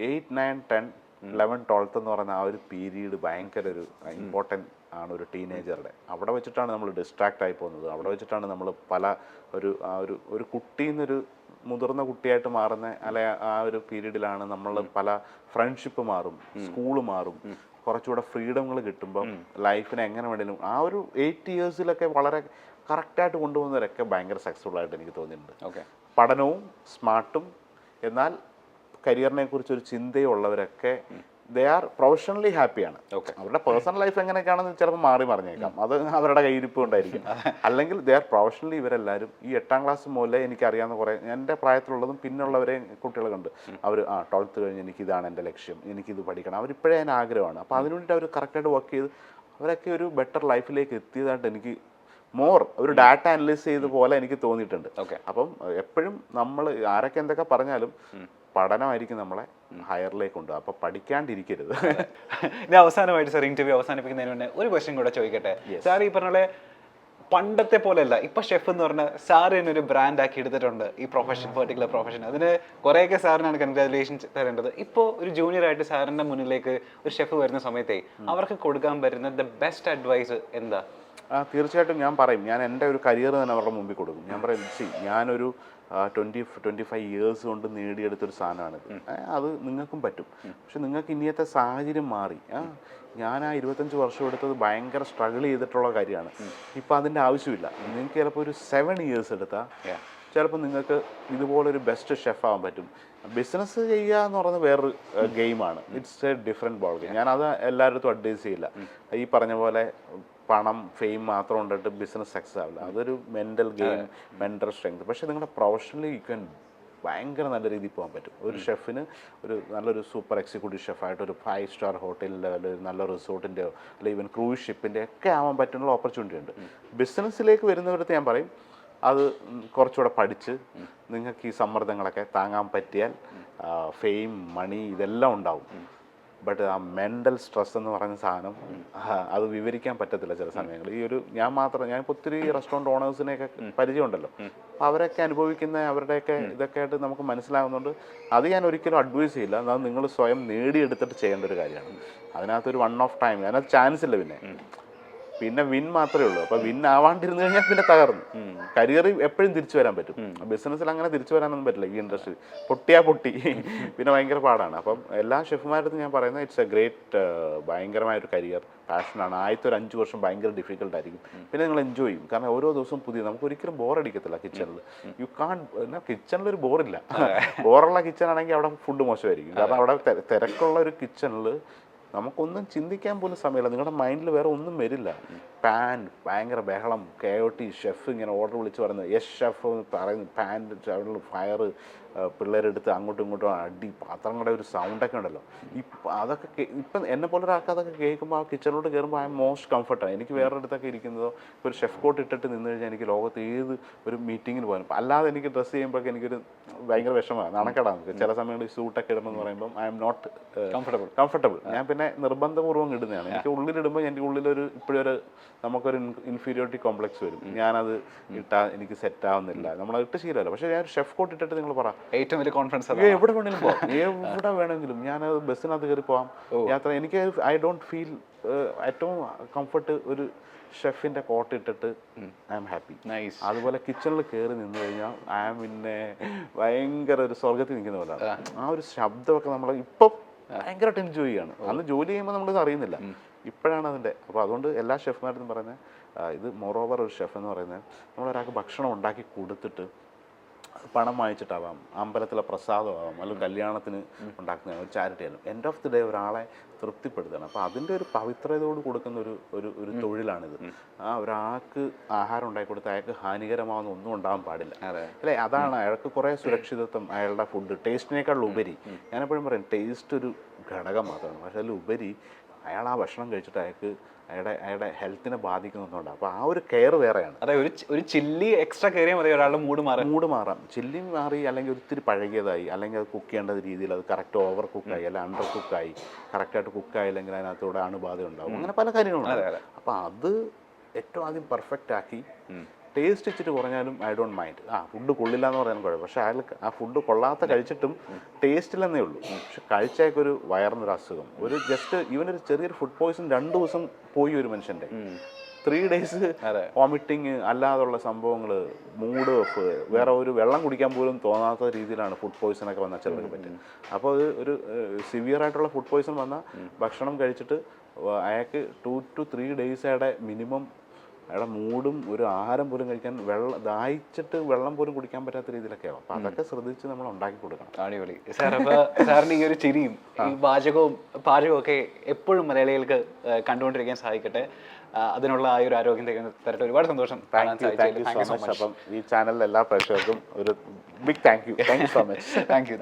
8, 9, 10, 11, 12 എന്ന് പറയുന്ന ആ ഒരു പീരീഡ് ഭയങ്കര ഒരു ഇമ്പോർട്ടൻ്റ് ആണ് ഒരു ടീനേജറുടെ. അവിടെ വെച്ചിട്ടാണ് നമ്മൾ ഡിസ്ട്രാക്റ്റ് ആയി പോകുന്നത്. അവിടെ വെച്ചിട്ടാണ് നമ്മൾ പല ഒരു കുട്ടിയിൽ നിന്നൊരു മുതിർന്ന കുട്ടിയായിട്ട് മാറുന്ന അല്ലെ ആ ഒരു പീരീഡിലാണ് നമ്മൾ പല ഫ്രണ്ട്ഷിപ്പ് മാറും, സ്കൂള് മാറും, കുറച്ചുകൂടെ ഫ്രീഡങ്ങൾ കിട്ടുമ്പം ലൈഫിനെ എങ്ങനെ വേണമെങ്കിലും ആ ഒരു 8 yearsലൊക്കെ വളരെ കറക്റ്റായിട്ട് കൊണ്ടുപോകുന്നവരൊക്കെ ഭയങ്കര സക്സസ്ഫുൾ ആയിട്ട് എനിക്ക് തോന്നിയിട്ടുണ്ട്. പഠനവും സ്മാർട്ടും എന്നാൽ കരിയറിനെ കുറിച്ചൊരു ചിന്തയുള്ളവരൊക്കെ ദേ ആർ പ്രൊഫഷണലി ഹാപ്പിയാണ്. Okay. അവരുടെ പേഴ്സണൽ ലൈഫ് എങ്ങനെയൊക്കെയാണെന്ന് ചിലപ്പോൾ മാറി മറിഞ്ഞേക്കാം, അത് അവരുടെ കയ്യിരിപ്പ് കൊണ്ടായിരിക്കും. അല്ലെങ്കിൽ ദേ ആർ പ്രൊഫഷണലി ഇവരെല്ലാവരും ഈ 8ാം ക്ലാസ് മുതലേ എനിക്കറിയാവുന്ന കുറേ എൻ്റെ പ്രായത്തിലുള്ളതും പിന്നുള്ളവരെ കുട്ടികളുണ്ട്. അവർ 12th കഴിഞ്ഞ് എനിക്കിതാണ് എൻ്റെ ലക്ഷ്യം, എനിക്കിത് പഠിക്കണം, അവരിപ്പോഴേ അതിന് ആഗ്രഹമാണ്. അപ്പോൾ അതിനു വേണ്ടിയിട്ട് അവർ കറക്റ്റായിട്ട് വർക്ക് ചെയ്ത് അവരൊക്കെ ഒരു ബെറ്റർ ലൈഫിലേക്ക് എത്തിയതായിട്ട് എനിക്ക് ഒരു ഡാറ്റ അനലൈസ് ചെയ്ത പോലെ എനിക്ക് തോന്നിയിട്ടുണ്ട്. അപ്പം എപ്പോഴും നമ്മൾ ആരൊക്കെ എന്തൊക്കെ പറഞ്ഞാലും പഠനമായിരിക്കും നമ്മളെ ഹയറിലേക്ക് ഉണ്ട്. അപ്പൊ പഠിക്കാണ്ടിരിക്കരുത്. ഇനി അവസാനമായിട്ട് സാർ ഇന്റർവ്യൂ അവസാനിപ്പിക്കുന്നതിന് മുന്നേ ഒരു ക്വസ്റ്റ്യൻ കൂടെ ചോദിക്കട്ടെ. സാർ ഈ പറഞ്ഞ പോലെ പണ്ടത്തെ പോലെയല്ല ഇപ്പൊ ഷെഫ് എന്ന് പറഞ്ഞാൽ സാർ തന്നെ ഒരു ബ്രാൻഡ് ആക്കി എടുത്തിട്ടുണ്ട് ഈ പെർട്ടിക്കുലർ പ്രൊഫഷൻ. അതിന് കുറേയൊക്കെ സാറിനാണ് കൺഗ്രാജുലേഷൻസ് തരേണ്ടത്. ഇപ്പോൾ ഒരു ജൂനിയർ ആയിട്ട് സാറിന്റെ മുന്നിലേക്ക് ഒരു ഷെഫ് വരുന്ന സമയത്തേ അവർക്ക് കൊടുക്കാൻ പറ്റുന്ന ദ ബെസ്റ്റ് അഡ്വൈസ് എന്താ? തീർച്ചയായിട്ടും ഞാൻ പറയും, ഞാൻ എൻ്റെ ഒരു കരിയർ തന്നെ അവരുടെ മുമ്പിൽ കൊടുക്കും. ഞാൻ പറയും, ഞാനൊരു 25 ഇയേഴ്സ് കൊണ്ട് നേടിയെടുത്തൊരു സാധനമാണിത്. അത് നിങ്ങൾക്കും പറ്റും. പക്ഷെ നിങ്ങൾക്ക് ഇനിയത്തെ സാഹചര്യം മാറി. ഞാൻ 25 വർഷം എടുത്തത് ഭയങ്കര സ്ട്രഗിൾ ചെയ്തിട്ടുള്ള കാര്യമാണ്. ഇപ്പം അതിൻ്റെ ആവശ്യമില്ല. നിങ്ങൾക്ക് ചിലപ്പോൾ ഒരു 7 ഇയേഴ്സ് എടുത്താൽ ചിലപ്പോൾ നിങ്ങൾക്ക് ഇതുപോലൊരു ബെസ്റ്റ് ഷെഫ് ആവാൻ പറ്റും. ബിസിനസ് ചെയ്യുക എന്ന് പറയുന്നത് വേറൊരു ഗെയിമാണ്. It's A different ball game. ഞാനത് എല്ലായിടത്തും അഡ്വൈസ് ചെയ്യില്ല. ഈ പറഞ്ഞ പോലെ പണം ഫെയിം മാത്രം കൊണ്ടിട്ട് ബിസിനസ് സക്സസ് ആവില്ല. അതൊരു മെൻ്റൽ ഗെയിം, മെൻ്റൽ സ്ട്രെങ്ത്. പക്ഷേ നിങ്ങളുടെ പ്രൊഫഷണലി യു ക്യാൻ ഭയങ്കര നല്ല രീതിയിൽ പോകാൻ പറ്റും. ഒരു ഷെഫിന് നല്ലൊരു സൂപ്പർ എക്സിക്യൂട്ടീവ് ഷെഫായിട്ട് ഒരു 5 സ്റ്റാർ ഹോട്ടലിൻ്റെ അല്ലെങ്കിൽ നല്ല റിസോർട്ടിൻ്റെയോ അല്ലെങ്കിൽ ഈവൻ ക്രൂസ് ഷിപ്പിൻ്റെ ഒക്കെ ആവാൻ പറ്റുന്ന ഓപ്പർച്യൂണിറ്റി ഉണ്ട്. ബിസിനസ്സിലേക്ക് വരുന്നവരടുത്ത് ഞാൻ പറയും, അത് കുറച്ചുകൂടെ പഠിച്ച് നിങ്ങൾക്ക് ഈ സമ്മർദ്ദങ്ങളൊക്കെ താങ്ങാൻ പറ്റിയാൽ ഫെയിം, മണി ഇതെല്ലാം ഉണ്ടാവും. ബട്ട് ആ മെൻ്റൽ സ്ട്രെസ് എന്ന് പറയുന്ന സാധനം അത് വിവരിക്കാൻ പറ്റത്തില്ല ചില സമയങ്ങളിൽ. ഞാനിപ്പോൾ ഒത്തിരി റെസ്റ്റോറൻറ്റ് ഓണേഴ്സിനെയൊക്കെ പരിചയമുണ്ടല്ലോ. അപ്പോൾ അവരൊക്കെ അനുഭവിക്കുന്ന അവരുടെയൊക്കെ ഇതൊക്കെ ആയിട്ട് നമുക്ക് മനസ്സിലാകുന്നുണ്ട്. അത് ഞാൻ ഒരിക്കലും അഡ്വൈസ് ചെയ്യില്ല. അത് നിങ്ങൾ സ്വയം നേടിയെടുത്തിട്ട് ചെയ്യേണ്ട ഒരു കാര്യമാണ്. അതിനകത്തൊരു വൺ ഓഫ് ടൈം, അതിനകത്ത് ചാൻസ് ഇല്ല. പിന്നെ വിൻ മാത്രമേ ഉള്ളൂ. അപ്പോൾ വിൻ ആവാണ്ടിരുന്നു കഴിഞ്ഞാൽ പിന്നെ തകർന്നു. കരിയറിൽ എപ്പോഴും തിരിച്ചു വരാൻ പറ്റും. ബിസിനസ്സിൽ അങ്ങനെ തിരിച്ചു വരാനൊന്നും പറ്റില്ല. ഈ ഇൻഡസ്ട്രി പൊട്ടി പിന്നെ ഭയങ്കര പാടാണ്. അപ്പം എല്ലാ ഷെഫുമാരടുത്തും ഞാൻ പറയുന്നത് ഇറ്റ്സ് എ ഗ്രേറ്റ്, ഭയങ്കരമായൊരു കരിയർ, പാഷനാണ്. ആദ്യത്തെ ഒരു 5 വർഷം ഭയങ്കര ഡിഫിക്കൽട്ടായിരിക്കും. പിന്നെ നിങ്ങൾ എൻജോയ് ചെയ്യും. കാരണം ഓരോ ദിവസവും പുതിയ, നമുക്ക് ഒരിക്കലും ബോറടിക്കത്തില്ല കിച്ചണിൽ. യു കാൺ കിച്ചണിലൊരു ബോറില്ല. ബോറുള്ള കിച്ചണാണെങ്കിൽ അവിടെ ഫുഡ് മോശമായിരിക്കും. കാരണം അവിടെ തിരക്കുള്ള ഒരു കിച്ചണിൽ നമുക്കൊന്നും ചിന്തിക്കാൻ പോലും സമയമില്ല. നിങ്ങളുടെ മൈൻഡിൽ വേറെ ഒന്നും വരില്ല. ഭയങ്കര ബഹളം, കെയോട്ടി, ഷെഫ് ഇങ്ങനെ ഓർഡർ വിളിച്ച് പറയുന്നത് യെസ് ഷെഫ് പറയുന്നു, ഫയർ, പിള്ളേരെടുത്ത് അങ്ങോട്ടും ഇങ്ങോട്ടും അടി, പാത്രങ്ങളുടെ ഒരു സൗണ്ടൊക്കെ ഉണ്ടല്ലോ. അതൊക്കെ ഇപ്പം എന്നെ പോലെ ഒരാൾക്ക് അതൊക്കെ കേൾക്കുമ്പോൾ ആ കിച്ചണിലോട്ട് കയറുമ്പോൾ ഐ എം മോസ്റ്റ് കംഫർട്ടാണ്. എനിക്ക് വേറെ അടുത്തൊക്കെ ഇരിക്കുന്നതോ ഒരു ഷെഫ് കോട്ട് ഇട്ടിട്ട് നിന്ന് കഴിഞ്ഞാൽ എനിക്ക് ലോകത്ത് ഏത് ഒരു മീറ്റിങ്ങിന് പോകാനും, അല്ലാതെ എനിക്ക് ഡ്രസ്സ് ചെയ്യുമ്പോഴൊക്കെ എനിക്കൊരു ഭയങ്കര വിഷമമാണ്, നാണക്കേടാണ്. ചില സമയങ്ങളിൽ സൂട്ടൊക്കെ ഇടുമ്പോൾ പറയുമ്പോൾ ഐ എം നോട്ട് കംഫർട്ടബിൾ. ഞാൻ പിന്നെ നിർബന്ധപൂർവ്വം ഇടുന്നതാണ്. എനിക്ക് ഉള്ളിലിടുമ്പോൾ എൻ്റെ ഉള്ളിലൊരു ഇപ്പോഴൊരു നമുക്കൊരു ഇൻഫീരിയോറിറ്റി കോംപ്ലക്സ് വരും. ഞാനത് ഇട്ടാൽ എനിക്ക് സെറ്റ് ആവുന്നില്ല. നമ്മളത് ഇട്ട് ശീലമല്ല. പക്ഷേ ഞാൻ ഷെഫ് കോട്ട് ഇട്ടിട്ട് നിങ്ങൾ പറ, ഏറ്റവും വലിയ കോൺഫിഡൻസ് എവിടെ വേണമെങ്കിലും പോകാം, എവിടെ വേണമെങ്കിലും ഞാനത് ബസ്സിനകത്ത് കയറി പോകാം, യാത്ര. എനിക്ക് ഐ ഡോണ്ട് ഫീൽ ഏറ്റവും കംഫർട്ട് ഒരു ഷെഫിൻ്റെ കോട്ട് ഇട്ടിട്ട് ഐ എം ഹാപ്പി. അതുപോലെ കിച്ചണിൽ കയറി നിന്ന് കഴിഞ്ഞാൽ ഐ ആം പിന്നെ ഭയങ്കര ഒരു സ്വർഗത്തിൽ നിൽക്കുന്ന പോലെയാണ്. ആ ഒരു ശബ്ദമൊക്കെ നമ്മൾ ഇപ്പം ഭയങ്കരമായിട്ട് എൻജോയ് ചെയ്യാണ്. അന്ന് ജോലി ചെയ്യുമ്പോൾ നമ്മളിത് അറിയുന്നില്ല, ഇപ്പോഴാണ് അതിൻ്റെ. അപ്പോൾ അതുകൊണ്ട് എല്ലാ ഷെഫ്മാരും പറയുന്നത് ഇത് മോറോവർ ഒരു ഷെഫ് എന്ന് പറയുന്നത് നമ്മളൊരാൾക്ക് ഭക്ഷണം ഉണ്ടാക്കി കൊടുത്തിട്ട് പണം വാങ്ങിച്ചിട്ടാവാം, അമ്പലത്തിലെ പ്രസാദമാവാം, അല്ലെങ്കിൽ കല്യാണത്തിന് ഉണ്ടാക്കുന്ന ഒരു ചാരിറ്റി ആയാലും എൻഡ് ഓഫ് ദി ഡേ ഒരാളെ തൃപ്തിപ്പെടുത്തണം. അപ്പോൾ അതിൻ്റെ ഒരു പവിത്രതയോട് കൊടുക്കുന്ന ഒരു തൊഴിലാണിത്. ആ ഒരാൾക്ക് ആഹാരം ഉണ്ടാക്കി കൊടുത്ത് അയാൾക്ക് ഹാനികരമാവുന്ന ഒന്നും ഉണ്ടാകാൻ പാടില്ല അല്ലേ? അതാണ് അയാൾക്ക് കുറേ സുരക്ഷിതത്വം, അയാളുടെ ഫുഡ് ടേസ്റ്റിനേക്കാൾ ഉപരി. ഞാനെപ്പോഴും പറയും ടേസ്റ്റ് ഒരു ഘടകം മാത്രമാണ്, പക്ഷേ അതിലുപരി അയാൾ ആ ഭക്ഷണം കഴിച്ചിട്ട് അയാളുടെ ഹെൽത്തിനെ ബാധിക്കുന്നുണ്ട്. അപ്പോൾ ആ ഒരു കെയർ വേറെയാണ്. അതായത് ഒരു ചില്ലി എക്സ്ട്രാ കയറിയാൽ മതി ഒരാളുടെ മൂഡ് മാറാം. ചില്ലി മാറി, അല്ലെങ്കിൽ ഒത്തിരി പഴകിയതായി, അല്ലെങ്കിൽ അത് കുക്ക് ചെയ്യേണ്ട രീതിയിൽ അത് കറക്റ്റ് ഓവർ കുക്കായി, അല്ലെങ്കിൽ അണ്ടർ കുക്കായി, കറക്റ്റായിട്ട് കുക്കായി, അല്ലെങ്കിൽ അതിനകത്തൂടെ അണുബാധ ഉണ്ടാവും. അങ്ങനെ പല കാര്യങ്ങളുണ്ട്. അപ്പോൾ അത് ഏറ്റവും ആദ്യം പെർഫെക്റ്റ് ആക്കി ടേസ്റ്റ് ഇച്ചിട്ട് കുറഞ്ഞാലും ഐ ഡോണ്ട് മൈൻഡ്. ഫുഡ് കൊള്ളില്ല എന്ന് പറയാൻ കുഴപ്പം. പക്ഷേ അയാൾ ആ ഫുഡ് കൊള്ളാത്ത കഴിച്ചിട്ടും ടേസ്റ്റില്ലെന്നേ ഉള്ളൂ. പക്ഷെ കഴിച്ചേക്കൊരു വയറിനൊരു അസുഖം, ഒരു ജസ്റ്റ് ഇവനൊരു ചെറിയൊരു ഫുഡ് പോയിസൺ 2 ദിവസം പോയി ഒരു മനുഷ്യൻ്റെ 3 days വോമിറ്റിങ്, അല്ലാതുള്ള സംഭവങ്ങൾ, മൂഡ് ഓഫ്, വേറെ ഒരു വെള്ളം കുടിക്കാൻ പോലും തോന്നാത്ത രീതിയിലാണ് ഫുഡ് പോയിസണൊക്കെ വന്നാൽ ചിലർക്ക് പറ്റും. അപ്പോൾ അത് ഒരു സിവിയർ ആയിട്ടുള്ള ഫുഡ് പോയിസൺ വന്നാൽ ഭക്ഷണം കഴിച്ചിട്ട് അയാൾക്ക് 2 to 3 days മിനിമം അയാളുടെ മൂഡും ഒരു ആഹാരം പോലും കഴിക്കാൻ ദാഹിച്ചിട്ട് വെള്ളം പോലും കുടിക്കാൻ പറ്റാത്ത രീതിയിലൊക്കെ ആവും. അപ്പോൾ അതൊക്കെ ശ്രദ്ധിച്ച് നമ്മൾ ഉണ്ടാക്കി കൊടുക്കണം. അടിപൊളി സാർ. അപ്പോൾ സാറിന് ഈ ഒരു ചിരിയും ഈ പാചകവും ഒക്കെ എപ്പോഴും മലയാളികൾക്ക് കണ്ടുകൊണ്ടിരിക്കാൻ സാധിക്കട്ടെ. അതിനുള്ള ആ ഒരു ആരോഗ്യം തരട്ടെ. ഒരുപാട് സന്തോഷം. Thank you so much. അപ്പം ഈ ചാനലിലെ എല്ലാ പ്രേക്ഷകർക്കും ഒരു big thank you so much. Thank U.